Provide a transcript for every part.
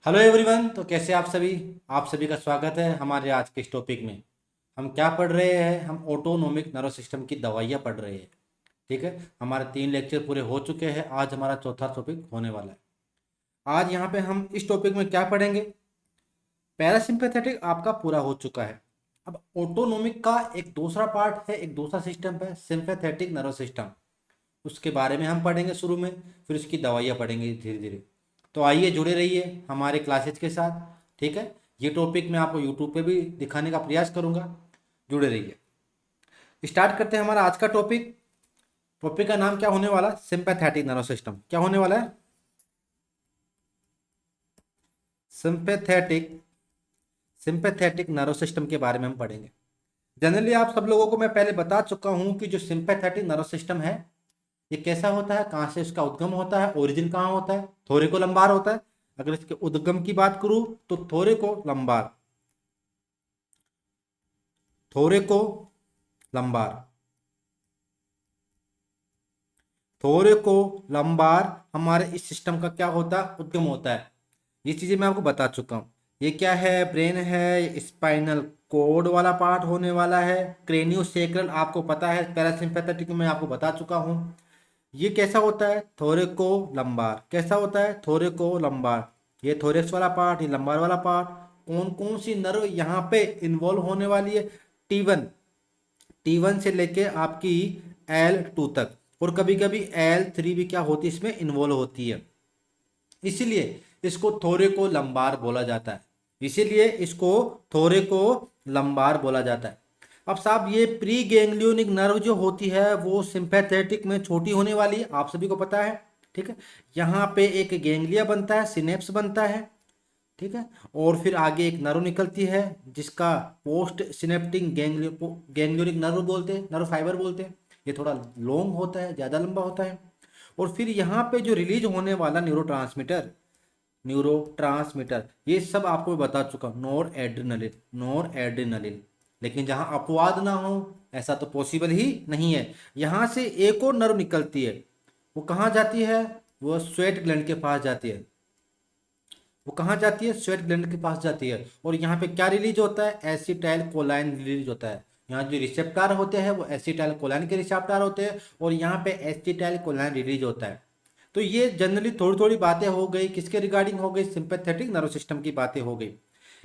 Hello everyone. तो कैसे आप सभी। आप सभी का स्वागत है हमारे आज के इस टॉपिक में। हम क्या पढ़ रहे हैं? हम ऑटोनोमिक नर्वस सिस्टम की दवाइयाँ पढ़ रहे हैं। ठीक है, हमारे 3 लेक्चर पूरे हो चुके हैं। आज हमारा चौथा टॉपिक होने वाला है। आज यहाँ पे हम इस टॉपिक में क्या पढ़ेंगे? पैरासिम्पैथेटिक आपका पूरा हो चुका है। अब ऑटोनोमिक का एक दूसरा पार्ट है, एक दूसरा सिस्टम है, सिंपैथेटिक नर्वस सिस्टम। उसके बारे में हम पढ़ेंगे शुरू में, फिर उसकी दवाइयाँ पढ़ेंगे धीरे धीरे। तो आइए जुड़े रहिए हमारे क्लासेज के साथ। ठीक है, ये टॉपिक मैं आपको यूट्यूब पे भी दिखाने का प्रयास करूंगा। जुड़े रहिए। स्टार्ट करते हैं हमारा आज का टॉपिक। टॉपिक का नाम क्या होने वाला? Sympathetic nervous system. क्या होने वाला है? सिंपैथेटिक सिंपैथेटिक नर्वस सिस्टम के बारे में हम पढ़ेंगे। जनरली आप सब लोगों को मैं पहले बता चुका हूं कि जो सिंपैथेटिक नर्वस सिस्टम है ये कैसा होता है, कहाँ से इसका उद्गम होता है, ओरिजिन कहाँ होता है। थोड़े लंबार होता है। अगर इसके उद्गम की बात करूं तो लंबार थोड़े को लंबार थोड़े को लंबार, हमारे इस सिस्टम का क्या होता है? उद्गम होता है। ये चीजें मैं आपको बता चुका हूँ। ये क्या है? ब्रेन है, स्पाइनल कोड वाला पार्ट होने वाला है। क्रेनियोसेक्रल आपको पता है, पैरासिम्पैथेटिक में आपको बता चुका हूँ। ये कैसा होता है? थोड़े को लंबार। कैसा होता है? थोड़े को लंबार। ये थोरेक्स वाला पार्ट, ये लंबार वाला पार्ट। कौन कौन सी नर्व यहाँ पे इन्वॉल्व होने वाली है? टी वन से लेके आपकी L2 तक, और कभी कभी L3 भी क्या होती है, इसमें इन्वॉल्व होती है। इसीलिए इसको थोड़े को लंबार बोला जाता है। इसीलिए इसको थोड़े को लंबार बोला जाता है। अब साहब, ये प्री गैंग्लियोनिक नर्व जो होती है वो सिंपैथेटिक में छोटी होने वाली है, आप सभी को पता है। ठीक है, यहाँ पे एक गैंग्लिया बनता है, सिनेप्स बनता है। ठीक है, और फिर आगे एक नर्व निकलती है जिसका पोस्ट सिनेप्टिक गैंग्लियोनिक नर्व बोलते हैं, नर्व फाइबर बोलते हैं। ये थोड़ा लॉन्ग होता है, ज़्यादा लंबा होता है। और फिर यहाँ पे जो रिलीज होने वाला न्यूरो ट्रांसमीटर ये सब आपको मैं बता चुका हूँ। नोर एड्रिनलिन। लेकिन जहाँ अपवाद ना हो, ऐसा तो पॉसिबल ही नहीं है। यहाँ से एक और नर्व निकलती है। वो कहाँ जाती है? वो स्वेट ग्लैंड के पास जाती है। वो कहाँ जाती है? स्वेट ग्लैंड के पास जाती है। और यहाँ पे क्या रिलीज होता है? एसिटाइल कोलाइन रिलीज होता है। यहाँ जो रिसेप्टार होते हैं वो एसिटाइल कोलाइन के रिसेप्टार होते हैं, और यहाँ पे एसिटाइल कोलाइन रिलीज होता है। तो ये जनरली थोड़ी थोड़ी बातें हो गई, किसके रिगार्डिंग हो गई? सिंपैथेटिक नर्वस सिस्टम की बातें हो गई।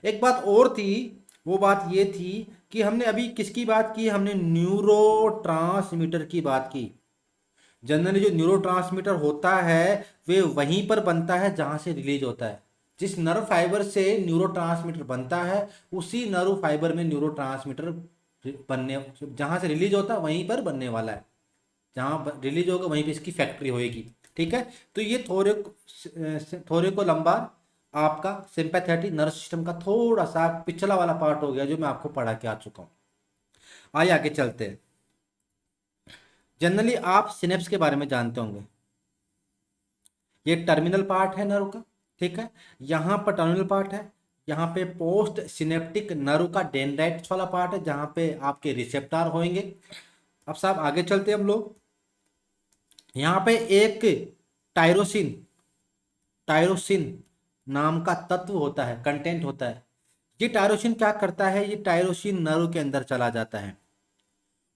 एक बात और थी, वो बात ये थी कि हमने अभी किसकी बात की? हमने न्यूरो की बात की। जनरली जो न्यूरो होता है वे वहीं पर बनता है जहां से रिलीज होता है। जिस नर्व फाइबर से न्यूरो बनता है उसी नर्व फाइबर में न्यूरो बनने, जहां से रिलीज होता है वहीं पर बनने वाला है। जहां रिलीज होगा वहीं पे इसकी फैक्ट्री होएगी। ठीक है, तो ये थोड़े को लंबार आपका सिंपैथेटिक नर्व सिस्टम का थोड़ा सा पिछला वाला पार्ट हो गया जो मैं आपको पढ़ा के आ चुका हूं। आइए आगे चलते हैं। जनरली आप सिनेप्स के बारे में जानते होंगे। ये टर्मिनल पार्ट है नर्व का। ठीक है, यहाँ पर टर्मिनल पार्ट है। यहाँ पे पोस्ट सिनेप्टिक नर्व का डेंड्राइट्स वाला पार्ट है जहाँ पे आपके रिसेप्टार होंगे। अब साहब आगे चलते हैं हम लोग। यहाँ पे एक टायरोसिन टायरोसिन नाम का तत्व होता है, कंटेंट होता है। ये टायरोसिन क्या करता है? ये टायरोसिन नर्व के अंदर चला जाता है।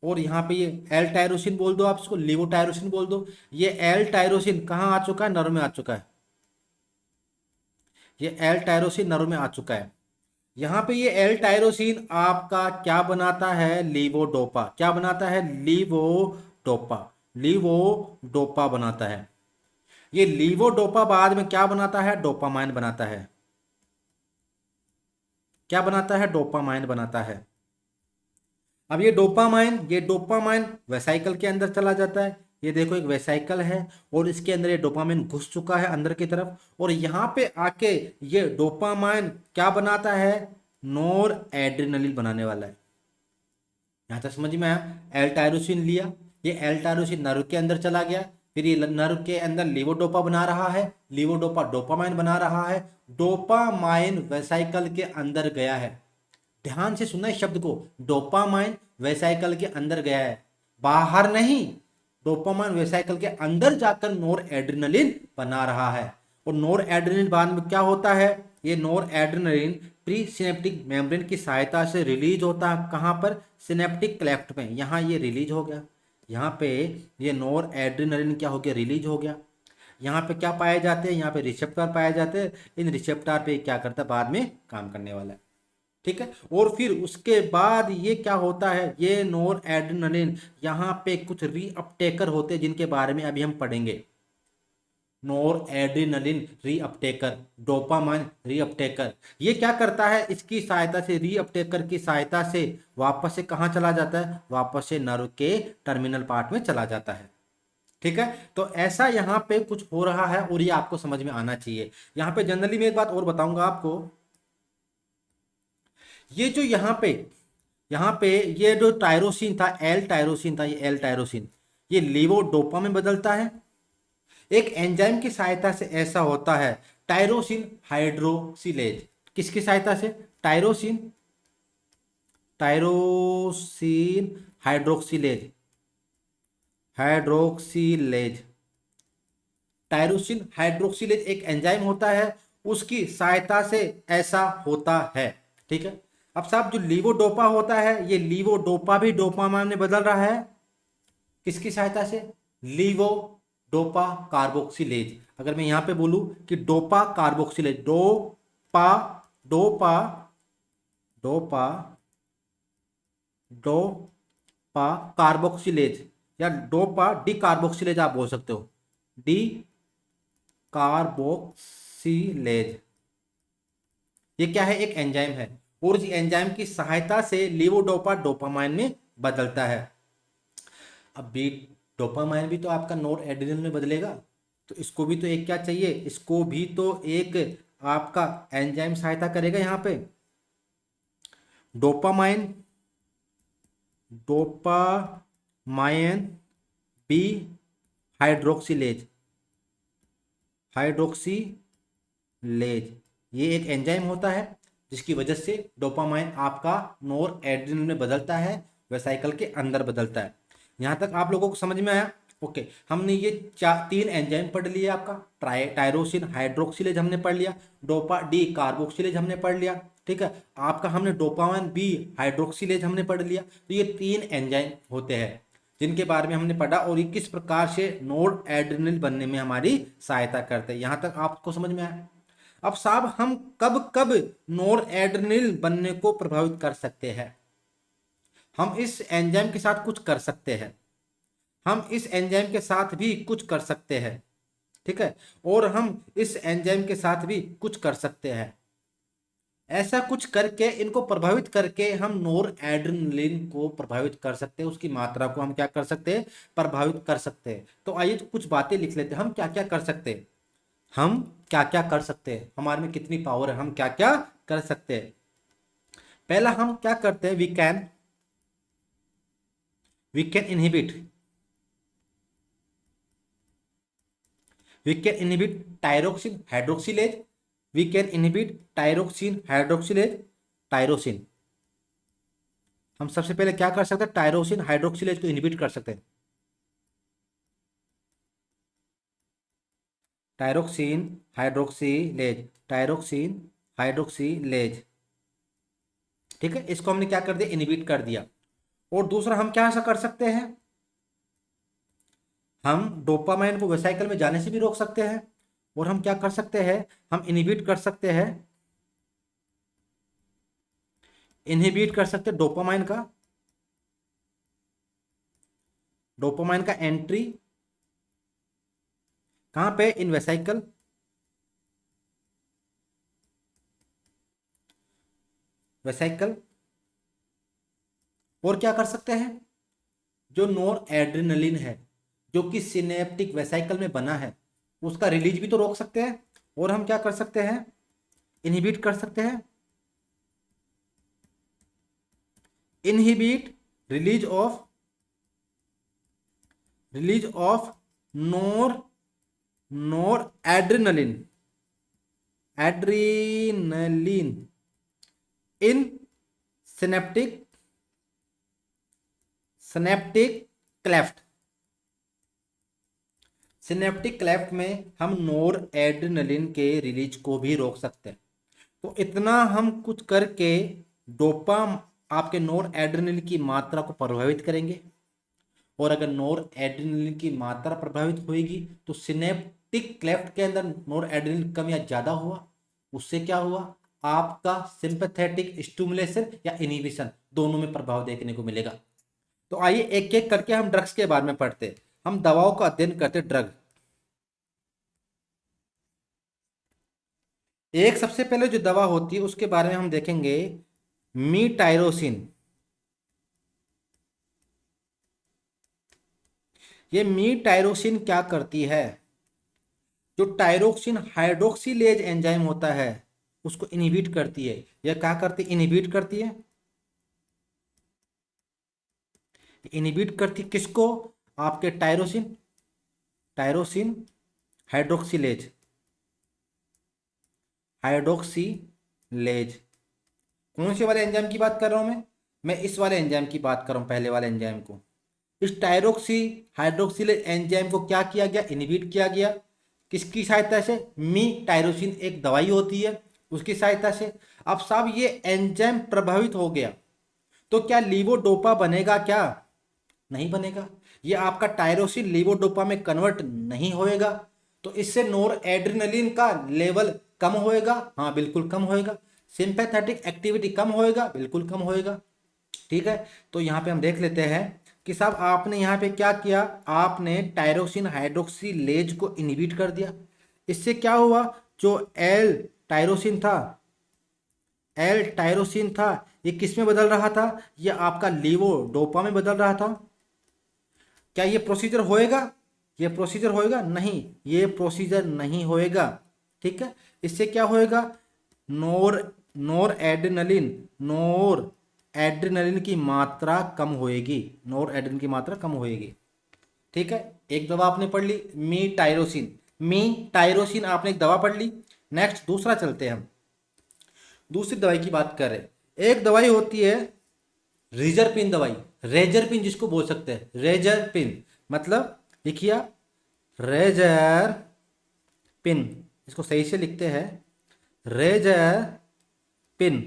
और यहाँ पे ये एल टायरोसिन बोल दो, आप इसको लिवो टायरोसिन बोल दो। ये एल टायरोसिन कहाँ आ चुका है? नर्व में आ चुका है। ये एल टायरोसिन नर्व में आ चुका है। यहाँ पे ये एल टायरोसिन आपका क्या बनाता है? लीवोडोपा। क्या बनाता है? लीवोडोपा। लीवोडोपा बनाता है। ये लीवोडोपा बाद में क्या बनाता है? डोपामाइन बनाता है। क्या बनाता है? डोपामाइन बनाता है। अब ये डोपामाइन वेसाइकल के अंदर चला जाता है। ये देखो एक वेसाइकल है और इसके अंदर ये डोपामाइन घुस चुका है अंदर की तरफ, और यहाँ पे आके ये डोपामाइन क्या बनाता है? नोर एड्रिनलिन बनाने वाला है। यहाँ तक समझ में आया? एल टायरोसिन लिया, ये एल टायरोसिन नर्व के अंदर चला गया, फिर ये नर्व के अंदर लीवोडोपा बना रहा है, लीवोडोपा डोपामाइन बना रहा है, डोपामाइन वेसाइकल के अंदर गया है। ध्यान से सुनना इस शब्द को, डोपामाइन वेसाइकल के अंदर गया है, बाहर नहीं। डोपामाइन वेसाइकल के अंदर जाकर नोर एड्रिनलिन बना रहा है। और नोर एड्रिनलिन बाद में क्या होता है? ये नोर एड्रेनलिन प्री सिनेप्टिक मेम्ब्रेन की सहायता से रिलीज होता है। कहाँ पर? सिनेप्टिक क्लेफ्ट में। यहाँ ये रिलीज हो गया, यहाँ पे ये नोर एड्रेनलिन क्या हो गया? रिलीज हो गया। यहाँ पे क्या पाए जाते हैं? यहाँ पे रिसेप्टर पाए जाते हैं। इन रिसेप्टर पे क्या करता है? बाद में काम करने वाला है। ठीक है। और फिर उसके बाद ये क्या होता है? ये नोर एड्रेनलिन यहाँ पे कुछ रीअपटेकर होते हैं जिनके बारे में अभी हम पढ़ेंगे। नोर एड्रेनलिन रीअपटेकर, डोपामाइन रीअपटेकर, ये क्या करता है? इसकी सहायता से, रीअपटेकर की सहायता से वापस से कहाँ चला जाता है? वापस से नर्व के टर्मिनल पार्ट में चला जाता है। ठीक है। तो ऐसा यहाँ पे कुछ हो रहा है और ये आपको समझ में आना चाहिए। यहाँ पे जनरली मैं एक बात और बताऊंगा आपको, ये जो यहाँ पे ये जो टायरोसिन था, एल टायरोसिन था, ये एल टायरोसिन, ये लीवोडोपा में बदलता है। एक एंजाइम की सहायता से ऐसा होता है, टायरोसिन हाइड्रोक्सिलेज। किसकी सहायता से? Tyrosine tyrosine hydroxylase, hydroxylase. Tyrosine hydroxylase एक एंजाइम होता है, उसकी सहायता से ऐसा होता है। ठीक है। अब साहब जो लीवोडोपा होता है, ये लीवोडोपा भी डोपामाइन में बदल रहा है। किसकी सहायता से? Levodopa carboxylase. अगर मैं यहां पे बोलूं कि dopa carboxylase, dopa dopa dopa dopa carboxylase, या डोपा डी कार्बोक्सिलेज आप बोल सकते हो, डी कार्बोक्सिलेज। ये क्या है? एक एंजाइम है, और इस एंजाइम की सहायता से लीवोडोपा डोपामाइन में बदलता है। अब बी डोपामाइन भी तो आपका नोर एड्रेनलिन में बदलेगा, तो इसको भी तो एक क्या चाहिए? इसको भी तो एक आपका एंजाइम सहायता करेगा। यहाँ पे dopamine, dopamine B hydroxylase, hydroxylase, ये एक एंजाइम होता है जिसकी वजह से डोपामाइन आपका नोर एड्रेनलिन में बदलता है, वेसाइकल के अंदर बदलता है। यहाँ तक आप लोगों को समझ में आया? ओके। हमने ये तीन एंजाइम पढ़ लिया। आपका टायरोसिन हाइड्रोक्सिलेज हमने पढ़ लिया, डोपा डी कार्बोक्सिलेज हमने पढ़ लिया। ठीक है। आपका हमने डोपामाइन बी हाइड्रोक्सिलेज हमने पढ़ लिया। तो ये तीन एंजाइम होते हैं जिनके बारे में हमने पढ़ा, और ये किस प्रकार से नोर एड्रेनलिन बनने में हमारी सहायता करते हैं। यहां तक आपको समझ में आया? अब साहब हम कब कब नोर एड्रेनलिन बनने को प्रभावित कर सकते हैं? हम इस एंजाइम के साथ कुछ कर सकते हैं, हम इस एंजाइम के साथ भी कुछ कर सकते हैं। ठीक है। और हम इस एंजाइम के साथ भी कुछ कर सकते हैं। ऐसा कुछ करके, इनको प्रभावित करके हम नोर एड्रेनलिन को प्रभावित कर सकते हैं, उसकी मात्रा को हम क्या कर सकते हैं? प्रभावित कर सकते हैं। तो आइए कुछ बातें लिख लेते हैं, हम क्या क्या कर सकते हैं, हम क्या क्या कर सकते हैं, हमारे में कितनी पावर है, हम क्या क्या कर सकते हैं। पहला हम क्या करते हैं? We can inhibit, tyrosine hydroxylase, we can inhibit tyrosine hydroxylase, tyrosine. हम सबसे पहले क्या कर सकते हैं? टायरोसिन हाइड्रोक्सिलेज को इनहिबिट कर सकते हैं। टायरोक्सिन हाइड्रोक्सिलेज, टायरोक्सिन हाइड्रोक्सिलेज। ठीक है। इसको हमने क्या कर दिया? इनहिबिट कर दिया। और दूसरा हम क्या ऐसा कर सकते हैं? हम डोपामाइन को वेसाइकल में जाने से भी रोक सकते हैं। और हम क्या कर सकते हैं? हम इनहिबिट कर सकते हैं, इनहिबिट कर सकते हैं डोपामाइन का एंट्री कहां पे? इन वेसाइकल, वेसाइकल। और क्या कर सकते हैं? जो नोर एड्रेनलिन है, जो कि सिनेप्टिक वेसाइकल में बना है, उसका रिलीज भी तो रोक सकते हैं। और हम क्या कर सकते हैं? इनहिबिट कर सकते हैं, inhibit release of NOR NOR adrenaline, adrenaline in synaptic synaptic cleft. Synaptic cleft में हम नोर एड्रेनलिन के रिलीज को भी रोक सकते हैं। तो इतना हम कुछ करके डोपा आपके नोर एड्रेनलिन की मात्रा को प्रभावित करेंगे, और अगर नोर एड्रेनलिन की मात्रा प्रभावित होगी तो सिनेप्टिक क्लेफ्ट के अंदर नोर एड्रेनलिन कम या ज्यादा हुआ, उससे क्या हुआ, आपका सिंपैथेटिक स्टिमुलेशन या इनहिबिशन दोनों में प्रभाव देखने को मिलेगा। तो आइए एक एक करके हम ड्रग्स के बारे में पढ़ते, हम दवाओं का अध्ययन करते। ड्रग, एक सबसे पहले जो दवा होती है उसके बारे में हम देखेंगे, मीटाइरोसिन। ये मीटाइरोसिन क्या करती है, जो टायरोक्सिन हाइड्रोक्सीलेज एंजाइम होता है उसको इनहिबिट करती है। यह क्या करती है, इनहिबिट करती है। इनहिबिट करती किसको, आपके टायरोसिन, टायरोसिन हाइड्रोक्सीलेज, हाइड्रोक्सीलेज। कौन से वाले एंजाइम की बात कर रहा हूं मैं इस वाले एंजाइम की बात कर रहा हूं, पहले वाले एंजाइम को। इस टायरोक्सी हाइड्रोक्सिलेज एंजाइम को क्या किया गया, इनहिबिट किया गया। किसकी सहायता से, मी टायरोसिन एक दवाई होती है उसकी सहायता से। अब साहब ये एंजाइम प्रभावित हो गया तो क्या लीवोडोपा बनेगा, क्या नहीं बनेगा, ये आपका टायरोसिन लीवोडोपा में कन्वर्ट नहीं होएगा, तो इससे नोर एड्रेनलिन का लेवल कम होएगा, हाँ बिल्कुल कम होएगा। सिंपैथेटिक एक्टिविटी कम होएगा, बिल्कुल कम होएगा। ठीक है, तो यहाँ पे हम देख लेते हैं कि साहब आपने यहाँ पे क्या किया, आपने टायरोसिन हाइड्रोक्सीलेज को इनहिबिट कर दिया। इससे क्या हुआ, जो एल टायरोसिन था, एल टायरोसिन था, ये किस में बदल रहा था, ये आपका लीवोडोपा में बदल रहा था। क्या ये प्रोसीजर होएगा, ये प्रोसीजर होएगा नहीं, ये प्रोसीजर नहीं होएगा। ठीक है, इससे क्या होएगा, नोर नोर एड्रेनलिन, नोर एड्रेनलिन की मात्रा कम होएगी, नोर एड्रेनलिन की मात्रा कम होएगी। ठीक है, एक दवा आपने पढ़ ली मी टायरोसिन, मी टायरोसिन आपने एक दवा पढ़ ली। नेक्स्ट दूसरा चलते हैं हम, दूसरी दवाई की बात कर रहे हैं। एक दवाई होती है रेजरपिन दवाई, रेजरपिन जिसको बोल सकते हैं, रेजरपिन मतलब लिखिए आप, रेजर पिन, इसको सही से लिखते हैं रेजर पिन।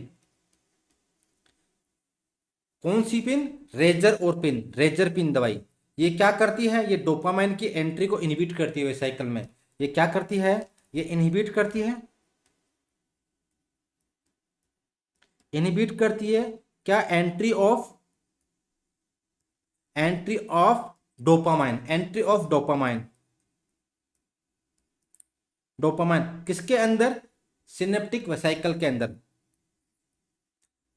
कौन सी पिन, रेजर और पिन, रेजर पिन दवाई। ये क्या करती है, ये डोपामाइन की एंट्री को इनहिबिट करती है साइकिल में। ये क्या करती है, ये इनहिबिट करती है, इनहिबिट करती है क्या, entry of dopamine, entry of dopamine, dopamine किसके अंदर, सिनेप्टिक वेसाइकल के अंदर,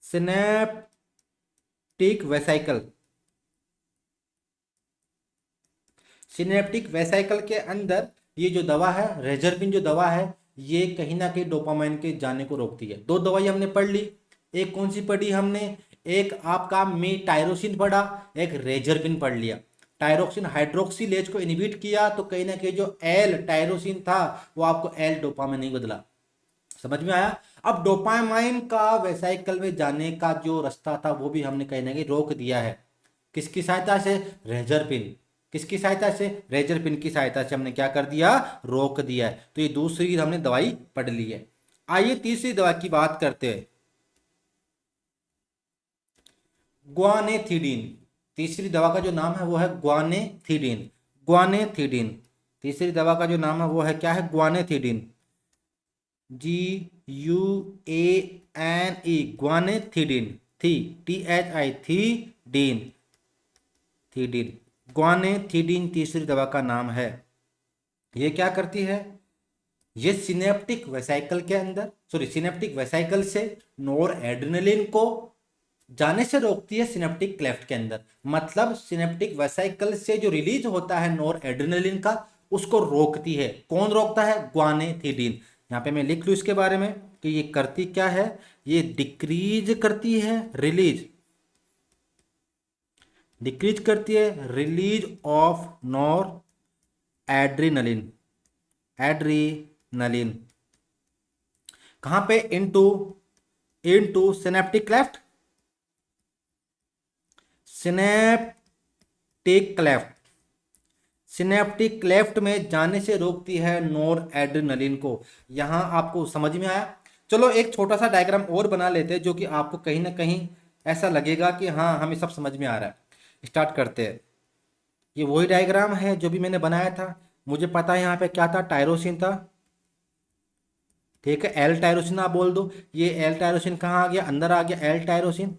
सिनेप्टिक वेसाइकल, सिनेप्टिक वेसाइकल के अंदर ये जो दवा है रेजरपिन, जो दवा है ये कहीं ना कहीं डोपामाइन के जाने को रोकती है। दो दवाई हमने पढ़ ली, एक कौन सी पढ़ी हमने, एक आपका मी टायरोसिन पढ़ा, एक रेजरपिन पढ़ लिया। टायरोक्सिन हाइड्रोक्सीलेज को इनहिबिट किया तो कहीं ना कहीं जो एल टायरोसिन था वो आपको एल डोपामाइन नहीं बदला। समझ में आया। अब डोपामाइन का वेसाइकल में जाने का जो रास्ता था वो भी हमने कहीं ना कहीं रोक दिया है। किसकी सहायता से, रेजरपिन। किसकी सहायता से, रेजरपिन की सहायता से हमने क्या कर दिया, रोक दिया है। तो ये दूसरी हमने दवाई पढ़ ली है। आइए तीसरी दवा की बात करते हैं, ग्वानेथिडीन। तीसरी दवा का जो नाम है वो है ग्वानेथिडीन, ग्वानेथिडीन। तीसरी दवा का जो नाम है वो है क्या है, ग्वानेथिडीन, GUANE, ग्वानेथिडीन, थी THI, थीडीन, थीडीन, ग्वानेथिडीन तीसरी दवा का नाम है। ये क्या करती है, ये सिनेप्टिक वेसाइकल के अंदर, सॉरी सिनेप्टिक वेसाइकल से नोर एड्रेनलिन को जाने से रोकती है सिनेप्टिक क्लेफ्ट के अंदर। मतलब सिनेप्टिक वेसाइकल से जो रिलीज होता है नोर एड्रेनलिन का उसको रोकती है। कौन रोकता है, ग्वानेथिडीन। यहाँ पे मैं लिख लूँ इसके बारे में कि ये करती क्या है, ये डिक्रीज करती है रिलीज, डिक्रीज करती है release of NOR adrenaline, adrenaline कहां पे, into into synaptic cleft, synaptic cleft, synaptic cleft में जाने से रोकती है नोर एड्रेनलिन को। यहां आपको समझ में आया। चलो एक छोटा सा डायग्राम और बना लेते हैं जो कि आपको कहीं ना कहीं ऐसा लगेगा कि हाँ हमें सब समझ में आ रहा है। स्टार्ट करते हैं। ये वही डायग्राम है जो भी मैंने बनाया था। मुझे पता है यहाँ पे क्या था, टायरोसिन था। ठीक है, एल टायरोसिन आप बोल दो। ये एल टायरोसिन कहाँ आ गया, अंदर आ गया एल टायरोसिन।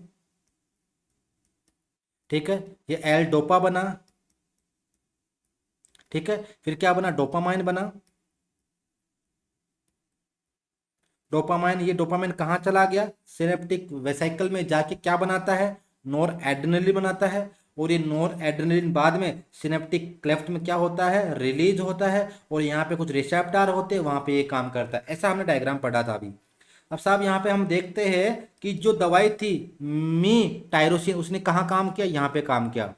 ठीक है, ये एल डोपा बना। ठीक है, फिर क्या बना, डोपामाइन बना। डोपामाइन, ये डोपामाइन कहाँ चला गया, सिनेप्टिक वेसाइकल में जाके क्या बनाता है, नोर एड्रेनलिन बनाता है। और ये नोर एड्रेनलिन बाद में सिनेप्टिक क्लेफ्ट में क्या होता है, रिलीज होता है। और यहाँ पे कुछ रिसेप्टर होते हैं, वहां पे ये काम करता है। ऐसा हमने डायग्राम पढ़ा था अभी। अब साहब यहाँ पे हम देखते हैं कि जो दवाई थी मी टायरोसिन, उसने कहाँ काम किया, यहाँ पे काम किया।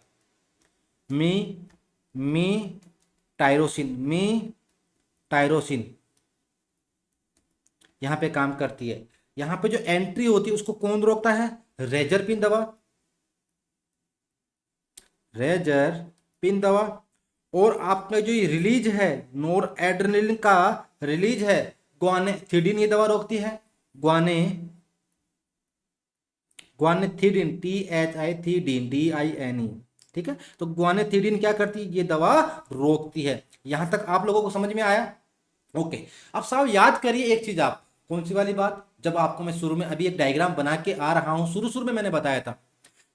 मी मी मी टायरोसिन यहाँ पे काम करती है। यहाँ पे जो एंट्री होती है उसको कौन रोकता है, रेजर पिन दवा। रेजर पिन दवा। और आपका जो ये रिलीज है नोर एड्रेनलिन का रिलीज है, ग्वानेथिडिन ये दवा रोकती है। ग्वाने ग्वानेथिडिन, THIथीडीन, DINE। ठीक है, तो ग्वानेथिडिन क्या करती है, ये दवा रोकती है। यहां तक आप लोगों को समझ में आया। ओके। अब साहब याद करिए एक चीज, आप कौन सी वाली बात, जब आपको मैं शुरू में अभी एक डायग्राम बना के आ रहा हूं, शुरू शुरू में मैंने बताया था,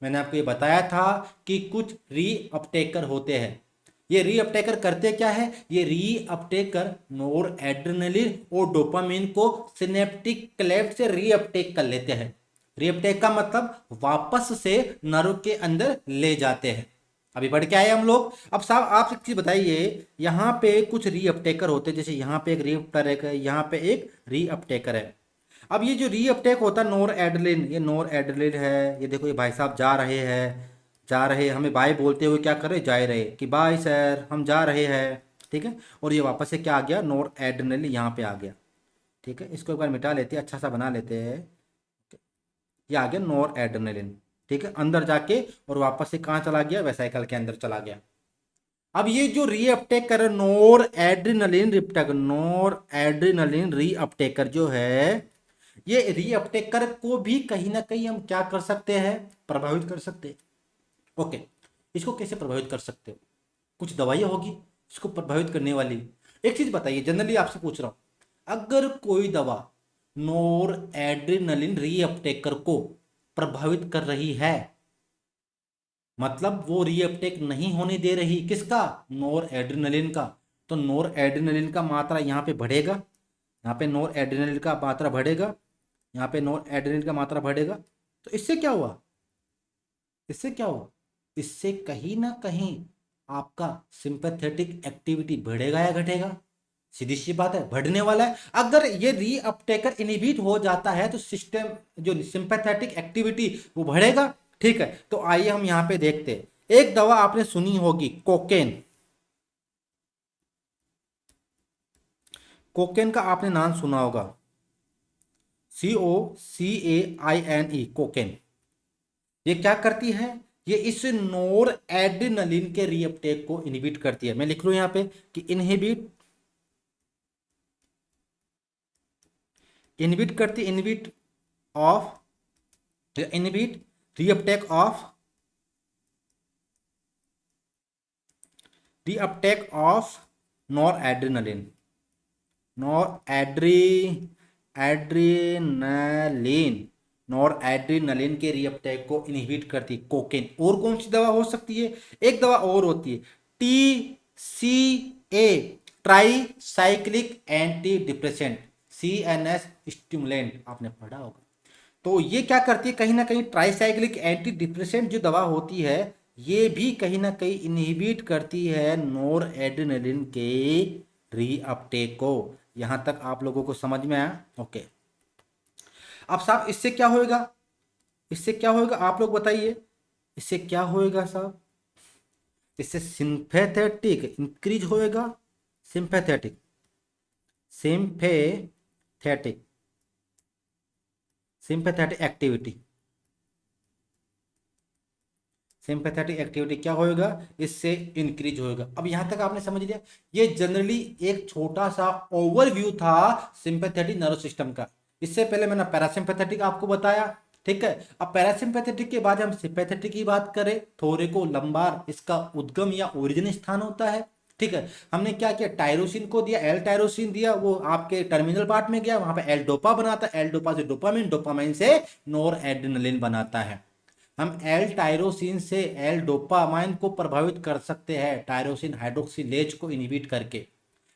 मैंने आपको ये बताया था कि कुछ रीअपटेकर होते हैं। ये रीअपटेकर करते क्या है, ये रीअपटेकर नोर एड्रेनलिन और डोपामिन को सिनेप्टिक क्लेफ्ट से रीअपटेक कर लेते हैं। रीअपटेक का मतलब वापस से नर्व के अंदर ले जाते हैं। अभी बढ़ के आए हम लोग। अब साहब आप एक चीज बताइए, यहाँ पे कुछ रीअपटेकर होते हैं, जैसे यहाँ पे एक रीअपटेकर है, यहाँ पे एक रीअपटेकर है। अब ये जो रीअपटेक होता है नोर एड्रेनलिन, ये नोर एड्रेनलिन है। ये देखो ये भाई साहब जा रहे हैं, जा रहे, हमें बाय बोलते हुए क्या कर रहे, जा रहे कि बाय सर हम जा रहे हैं। ठीक है, और ये वापस से क्या आ गया, नोर एड्रेनलिन यहाँ पे आ गया। ठीक है, इसको एक बार मिटा लेते हैं, अच्छा सा बना लेते हैं। ये आ गया नोर एड्रेनलिन। ठीक है, अंदर जाके और वापस से कहाँ चला गया, वेसाइकल के अंदर चला गया। अब ये जो रीअपटेकर नोर एड्रेनलिन रीअपटेकर जो है, ये रीअपटेकर को भी कहीं ना कहीं हम क्या कर सकते हैं, प्रभावित कर सकते हैं। ओके, इसको कैसे प्रभावित कर सकते हो, कुछ दवाइयां होगी इसको प्रभावित करने वाली। एक चीज बताइए, जनरली आपसे पूछ रहा हूं, अगर कोई दवा नोर एड्रेनलिन रीअपटेकर को प्रभावित कर रही है, मतलब वो रीअपटेक नहीं होने दे रही, किसका, नोर एड्रेनलिन का, तो नोर एड्रेनलिन का मात्रा यहाँ पे बढ़ेगा, यहाँ पे नोर एड्रेनलिन का मात्रा बढ़ेगा, यहाँ पे नोर एड्रेनलिन का मात्रा बढ़ेगा। तो इससे क्या हुआ, इससे क्या हुआ, इससे कहीं ना कहीं आपका सिंपैथेटिक एक्टिविटी बढ़ेगा या घटेगा, सीधी सी बात है बढ़ने वाला है। अगर ये रीअपटेकर इनहिबिट हो जाता है तो सिस्टम जो सिंपैथेटिक एक्टिविटी वो बढ़ेगा। ठीक है, तो आइए हम यहां पे देखते हैं। एक दवा आपने सुनी होगी, कोकेन। कोकेन का आपने नाम सुना होगा, COCAINE, कोकेन। ये क्या करती है, ये इस नोर एड्रेनलिन के रीअपटेक को इनहिबिट करती है। मैं लिख लूं यहां पे कि इनहिबिट करती, inhibit reuptake of NOR adrenaline, NOR adrenaline NOR adrenaline के रीअपटेक को इनहिबिट करती कोकेन। और कौन सी दवा हो सकती है, एक दवा और होती है, TCA, try cyclic anti depressant, CNS stimulant, आपने पढ़ा होगा। तो ये क्या करती है, कहीं ना कहीं ट्राईसाइक्लिक एंटी डिप्रेसेंट जो दवा होती है, ये भी कहीं ना कहीं इनहिबिट करती है नोर एड्रेनलिन के रीअपटेक को। यहां तक आप लोगों को समझ में आया। ओके, अब साहब इससे क्या होएगा, इससे क्या होएगा आप लोग बताइए, इससे क्या होएगा साहब, इससे सिंपैथेटिक इंक्रीज होएगा, sympathetic sympathetic sympathetic activity, sympathetic activity क्या होएगा, इससे इंक्रीज होएगा। अब यहां तक आपने समझ लिया। ये जनरली एक छोटा सा ओवरव्यू था सिंपैथेटिक नर्वस सिस्टम का। इससे पहले मैंने पैरासिम्पैथेटिक आपको बताया, ठीक है। अब पैरासिम्पैथेटिक के बाद हम सिंपैथेटिक की बात करें, थोरेको लंबार इसका उद्गम या ओरिजिन स्थान होता है, ठीक है। हमने क्या किया, टायरोसिन को दिया, एल टायरोसिन दिया, वो आपके टर्मिनल पार्ट में गया, वहां पे एल डोपा बनाता है, एल डोपा से डोपामिन, डोपामाइन से नोर एड्रेनलिन बनाता है। हम एल टायरोसिन से एल डोपामाइन को प्रभावित कर सकते हैं टायरोसिन हाइड्रोक्सिलेज को इनहिबिट करके,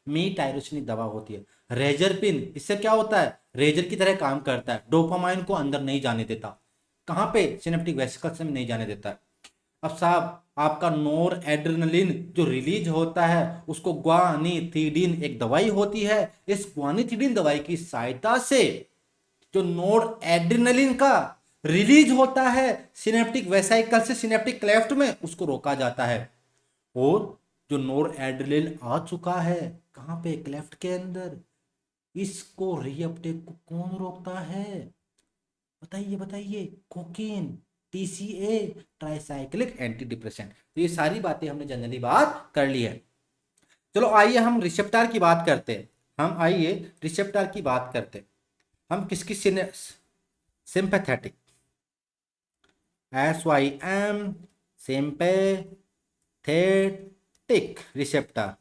मी टायरोसिन दवा होती है। रेजरपिन, इससे क्या होता है, रेजर की तरह काम करता है, डोपामाइन को अंदर नहीं जाने देता, कहां पे, सिनेप्टिक वेसिकल्स में नहीं जाने देता है। अब साहब आपका नोर एड्रेनलिन जो रिलीज होता है उसको ग्वानिथिडीन एक दवाई होती है, इस ग्वानिथिडीन दवाई की सहायता से जो नोर एड्रेनलिन का रिलीज होता है सिनेप्टिक वेसाइकल से सिनेप्टिक क्लेफ्ट में, उसको रोका जाता है। और जो नोर एड्रेनलिन आ चुका है कहां पे, क्लेफ्ट के अंदर, इसको रीअपटेक को कौन रोकता है, बताइए बताइए, cocaine, TCA, tricyclic anti depressant. तो ये सारी बातें हमने जनरली बात कर ली है। चलो आइए हम रिसेप्टर की बात करते हैं, हम आइए रिसेप्टर की बात करते हैं। हम किसकी, सिंपैथेटिक, SYM, सिंपैथेटिक रिसेप्टर,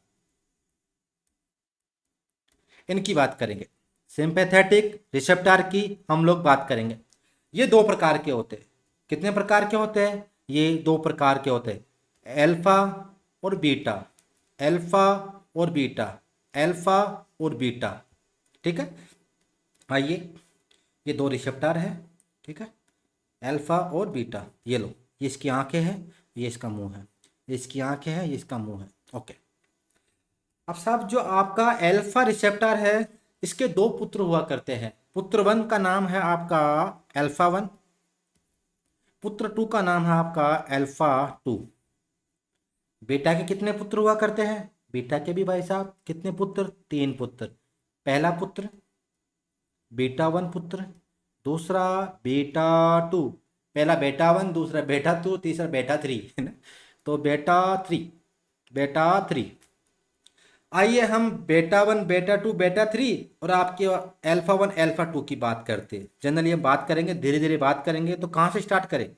इनकी बात करेंगे। सिंपैथेटिक रिसेप्टर की हम लोग बात करेंगे। ये दो प्रकार के होते हैं। कितने प्रकार के होते हैं, ये दो प्रकार के होते हैं, एल्फा और बीटा, एल्फा और बीटा, एल्फा और बीटा, ठीक है। आइए, ये दो रिसेप्टर है, ठीक है, एल्फा और बीटा। ये लो, ये इसकी आंखें हैं, ये इसका मुंह है, ये इसकी आंखें हैं, ये इसका मुंह है, ओके। अब साहब जो आपका एल्फा रिसेप्टर है, इसके दो पुत्र हुआ करते हैं। पुत्र वन का नाम है आपका एल्फा वन, पुत्र टू का नाम है आपका एल्फा टू। बेटा के कितने पुत्र हुआ करते हैं, बेटा के भी भाई साहब कितने पुत्र, तीन पुत्र। पहला पुत्र बेटा वन पुत्र, दूसरा बेटा टू, पहला बेटा वन, दूसरा बेटा टू, तीसरा बेटा थ्री, है ना। तो बेटा थ्री, बेटा थ्री। आइए हम बेटा वन, बेटा टू, बेटा थ्री और आपके एल्फा वन, एल्फा टू की बात करते हैं। जनरली हम बात करेंगे, धीरे धीरे बात करेंगे। तो कहाँ से स्टार्ट करें,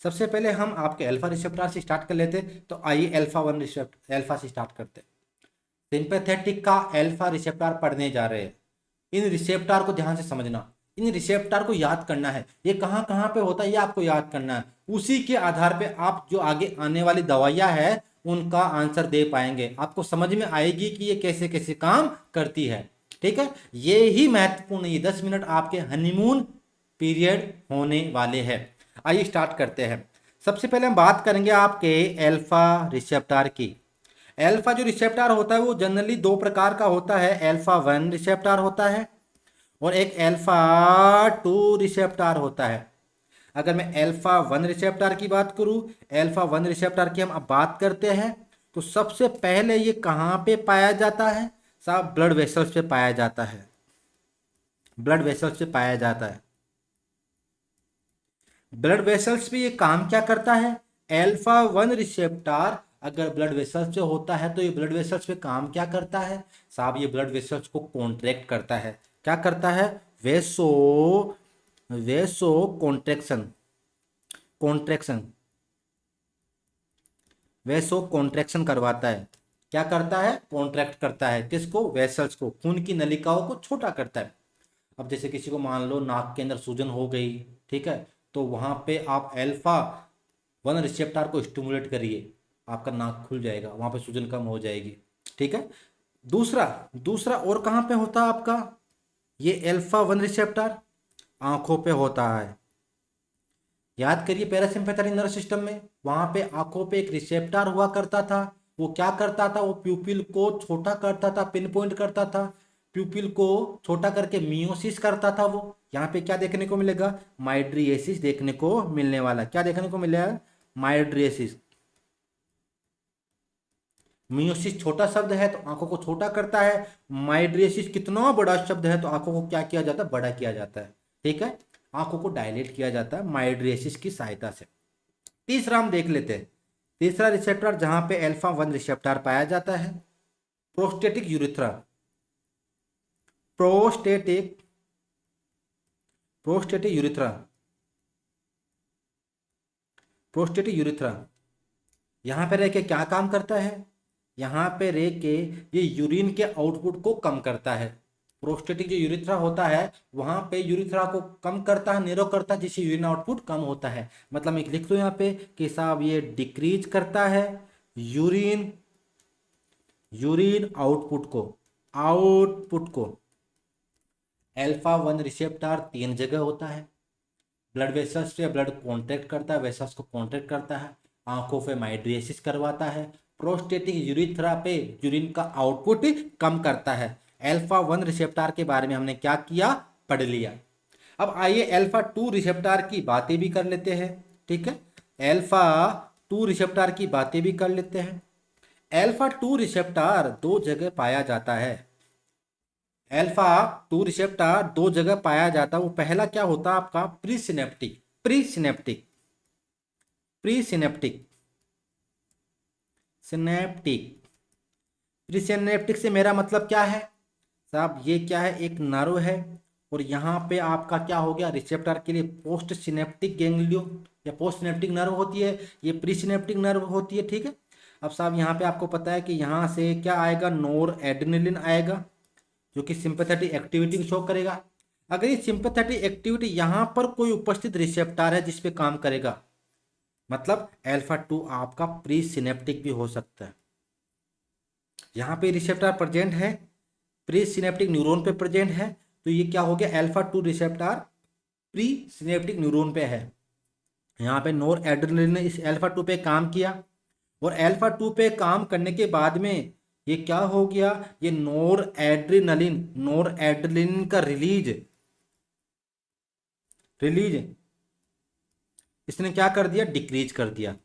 सबसे पहले हम आपके अल्फा रिसेप्टर से स्टार्ट कर लेते। तो आइए अल्फा वन रिसेप्टर, अल्फा से स्टार्ट करते। सिंपैथेटिक का अल्फा रिसेप्टर पढ़ने जा रहे हैं। इन रिसेप्टर को ध्यान से समझना, इन रिसेप्टर को याद करना है, ये कहाँ कहाँ पे होता है ये आपको याद करना है। उसी के आधार पे आप जो आगे आने वाली दवाइयाँ है उनका आंसर दे पाएंगे, आपको समझ में आएगी कि ये कैसे कैसे काम करती है, ठीक है। ये ही महत्वपूर्ण, ये 10 मिनट आपके हनीमून पीरियड होने वाले हैं। आइए स्टार्ट करते हैं। सबसे पहले हम बात करेंगे आपके अल्फा रिसेप्टर की। अल्फा जो रिसेप्टर होता है वो जनरली दो प्रकार का होता है, अल्फा वन रिसेप्टर होता है और एक अल्फा टू रिसेप्टर होता है। अगर मैं अल्फा वन रिसेप्टर की बात करूं, अल्फा वन रिसेप्टर की हम अब बात करते हैं, तो सबसे पहले ये कहाँ पे पाया जाता है साहब, ब्लड वेसल्स पे पाया जाता है, ब्लड वेसल्स पे पाया जाता है। ब्लड वेसल्स पे ये काम क्या करता है, अल्फा वन रिसेप्टर अगर ब्लड वेसल्स पे होता है तो ये ब्लड वेसल्स पे काम क्या करता है साहब, ये ब्लड वेसल्स को कॉन्ट्रैक्ट करता है। क्या करता है, वेसो वेसो कॉन्ट्रैक्शन, कॉन्ट्रैक्शन, वेसो कॉन्ट्रैक्शन करवाता है। क्या करता है, कॉन्ट्रैक्ट करता है, किसको, वेसल्स को, खून की नलिकाओं को छोटा करता है। अब जैसे किसी को मान लो नाक के अंदर सूजन हो गई, ठीक है, तो वहां पे आप अल्फा वन रिसेप्टर को स्टिमुलेट करिए, आपका नाक खुल जाएगा, वहां पे सूजन कम हो जाएगी, ठीक है। दूसरा दूसरा और कहाँ पे होता है आपका, ये अल्फा वन रिसेप्टर आंखों पे होता है। याद करिए पैरासिम्पैथेटिक नर्वस सिस्टम में वहां पे आंखों पे एक रिसेप्टर हुआ करता था, वो क्या करता था, वो प्यूपिल को छोटा करता था, पिन पॉइंट करता था, प्यूपिल को छोटा करके मियोसिस करता था। वो यहाँ पे क्या देखने को मिलेगा, माइड्रिएसिस देखने को मिलने वाला, क्या देखने को मिलेगा, माइड्रिएसिस। मियोसिस छोटा शब्द है तो आंखों को छोटा करता है, माइड्रिएसिस कितना बड़ा शब्द है तो आंखों को क्या किया जाता है, बड़ा किया जाता है, ठीक है, आंखों को डायलेट किया जाता है माइड्रिएसिस की सहायता से। तीसरा हम देख लेते हैं, तीसरा रिसेप्टर जहां पे अल्फा वन रिसेप्टर पाया जाता है, prostatic urethra, prostatic prostatic urethra, prostatic urethra यहाँ पे रह के क्या काम करता है? यहाँ पे रह के ये यूरिन के आउटपुट को कम करता है। प्रोस्टेटिक जो यूरिथ्रा होता है वहाँ पे यूरिथ्रा को कम करता है, निरो करता है, जिससे यूरिन आउटपुट कम होता है। मतलब मैं लिख दो यहाँ पे कि साहब ये डिक्रीज करता है यूरिन, यूरिन आउटपुट को। अल्फा 1 रिसेप्टर 3 जगह होता है। ब्लड वेसल्स से ब्लड कॉन्ट्रैक्ट करता है, वेसल्स को कॉन्ट्रैक्ट करता है, आंखों पे माइड्रेसिस करवाता है, प्रोस्टेटिक यूरिथ्रा पे यूरिन का आउटपुट कम करता है। अल्फा 1 रिसेप्टर के बारे में हमने क्या किया, पढ़ लिया। अब आइए अल्फा 2 रिसेप्टर की बातें भी कर लेते हैं। ठीक है, अल्फा 2 रिसेप्टर की बातें भी कर लेते हैं। अल्फा 2 रिसेप्टर दो जगह पाया जाता है। अल्फा 2 रिसेप्टर दो जगह पाया जाता है। वो पहला क्या होता है आपका, presynaptic, presynaptic, presynaptic, synaptic. Presynaptic से मेरा मतलब क्या है साहब, ये क्या है, एक नर्व है और यहाँ पे आपका क्या हो गया, रिसेप्टर के लिए पोस्ट सिनेप्टिक गैंग्लियो या पोस्ट सिनेप्टिक नर्व होती है, ये प्रीसिनेप्टिक नर्व होती है। ठीक है, अब साहब यहाँ पे आपको पता है कि यहाँ से क्या आएगा, नोर एड्रेनलिन आएगा जो कि सिंपैथेटिक एक्टिविटी शो करेगा। अगर ये सिंपैथेटिक एक्टिविटी यहाँ पर कोई उपस्थित रिसेप्टर है जिस पे काम करेगा, मतलब अल्फा 2 आपका प्री सिनेप्टिक भी हो सकता है। यहाँ पे रिसेप्टर प्रेजेंट है, प्री सिनेप्टिक न्यूरॉन पे प्रेजेंट है, तो ये क्या हो गया, alpha 2 receptor pre synaptic neuron पे है। यहाँ पे नोर एड्रेनलिन ने इस अल्फा 2 पे काम किया और अल्फा 2 पे काम करने के बाद में ये क्या हो गया, ये नोर एड्रेनलिन का रिलीज इसने क्या कर दिया, डिक्रीज कर दिया,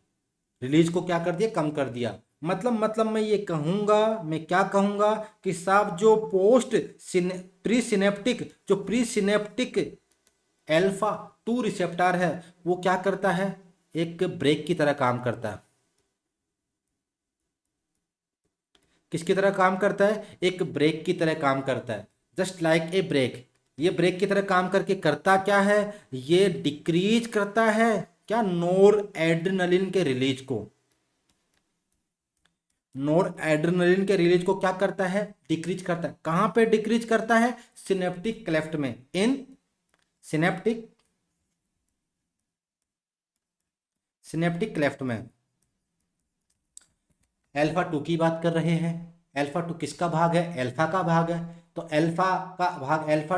रिलीज को क्या कर दिया, कम कर दिया। मतलब मैं ये कहूंगा, मैं क्या कहूंगा कि साहब जो प्री सिनेप्टिक अल्फा 2 रिसेप्टर है वो क्या करता है, एक ब्रेक की तरह काम करता है। किसकी तरह काम करता है, एक ब्रेक की तरह काम करता है, जस्ट लाइक ए ब्रेक। ये ब्रेक की तरह काम करके करता क्या है, ये डिक्रीज करता है क्या, नोर एड्रेनलिन के रिलीज को। नोर एड्रेनलिन के रिलीज को क्या करता है, डिक्रीज करता है। कहां पे डिक्रीज करता है, सिनेप्टिक क्लेफ्ट में, इन सिनेप्टिक क्लेफ्ट में। अल्फा 2 की बात कर रहे हैं, अल्फा 2 किसका भाग है, अल्फा का भाग है। तो अल्फा का भाग अल्फा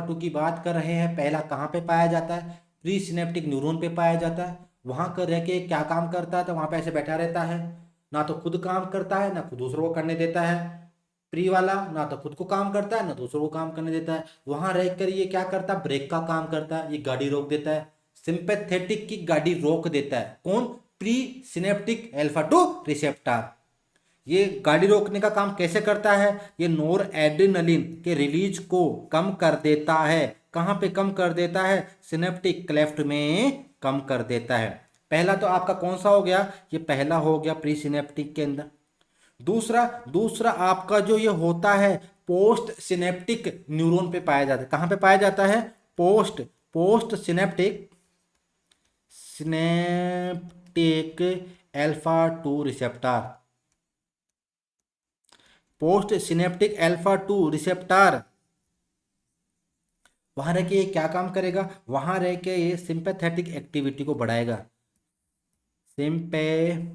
2 की बात कर रहे हैं। पहला कहाँ पे पाया जाता है, प्री सिनेप्टिक न्यूरॉन पे पाया जाता है। वहां कर रह के क्या काम करता है, तो वहां पे ऐसे बैठा रहता है, ना तो खुद काम करता है ना खुद दूसरों को करने देता है। प्री वाला ना तो खुद को काम करता है ना दूसरों को काम करने देता है। वहां रह कर ये क्या करता है, ब्रेक का काम करता है, ये गाड़ी रोक देता है, सिंपैथेटिक की गाड़ी रोक देता है। कौन, प्री सिनेप्टिक अल्फा 2 रिसेप्टर। ये गाड़ी रोकने का काम कैसे करता है, ये नोर एड्रेनलिन के रिलीज को कम कर देता है। कहाँ पे कम कर देता है, सिनेप्टिक क्लेफ्ट में कम कर देता है। पहला तो आपका कौन सा हो गया, ये पहला हो गया प्री सिनेप्टिक के अंदर। दूसरा दूसरा आपका जो ये होता है पोस्ट सिनेप्टिक न्यूरॉन पे पाया जाता है। कहाँ पे पाया जाता है, post synaptic alpha 2 receptor. Post synaptic alpha 2 receptor वहां रह के ये क्या काम करेगा, वहां रह के ये सिंपैथेटिक एक्टिविटी को बढ़ाएगा। सिंपैथेटिक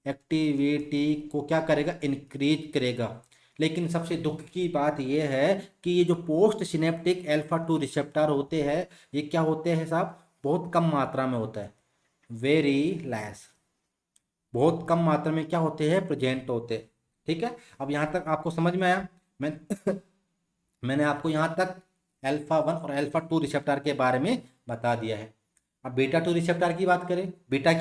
एक्टिविटी को क्या करेगा, इंक्रीज करेगा। लेकिन सबसे दुख की बात यह है कि ये जो पोस्ट सिनेप्टिक अल्फा 2 रिसेप्टर होते हैं ये क्या होते हैं साहब, बहुत कम मात्रा में होता है, वेरी लेस, बहुत कम मात्रा में क्या होते हैं, प्रेजेंट होते हैं। ठीक है, अब यहाँ तक आपको समझ में आया। मैं मैंने आपको यहाँ तक अल्फा 1 और अल्फा 2 रिसेप्टर के बारे में बता दिया है। अब बीटा 2 रिसेप्टर की बात करें, बीटा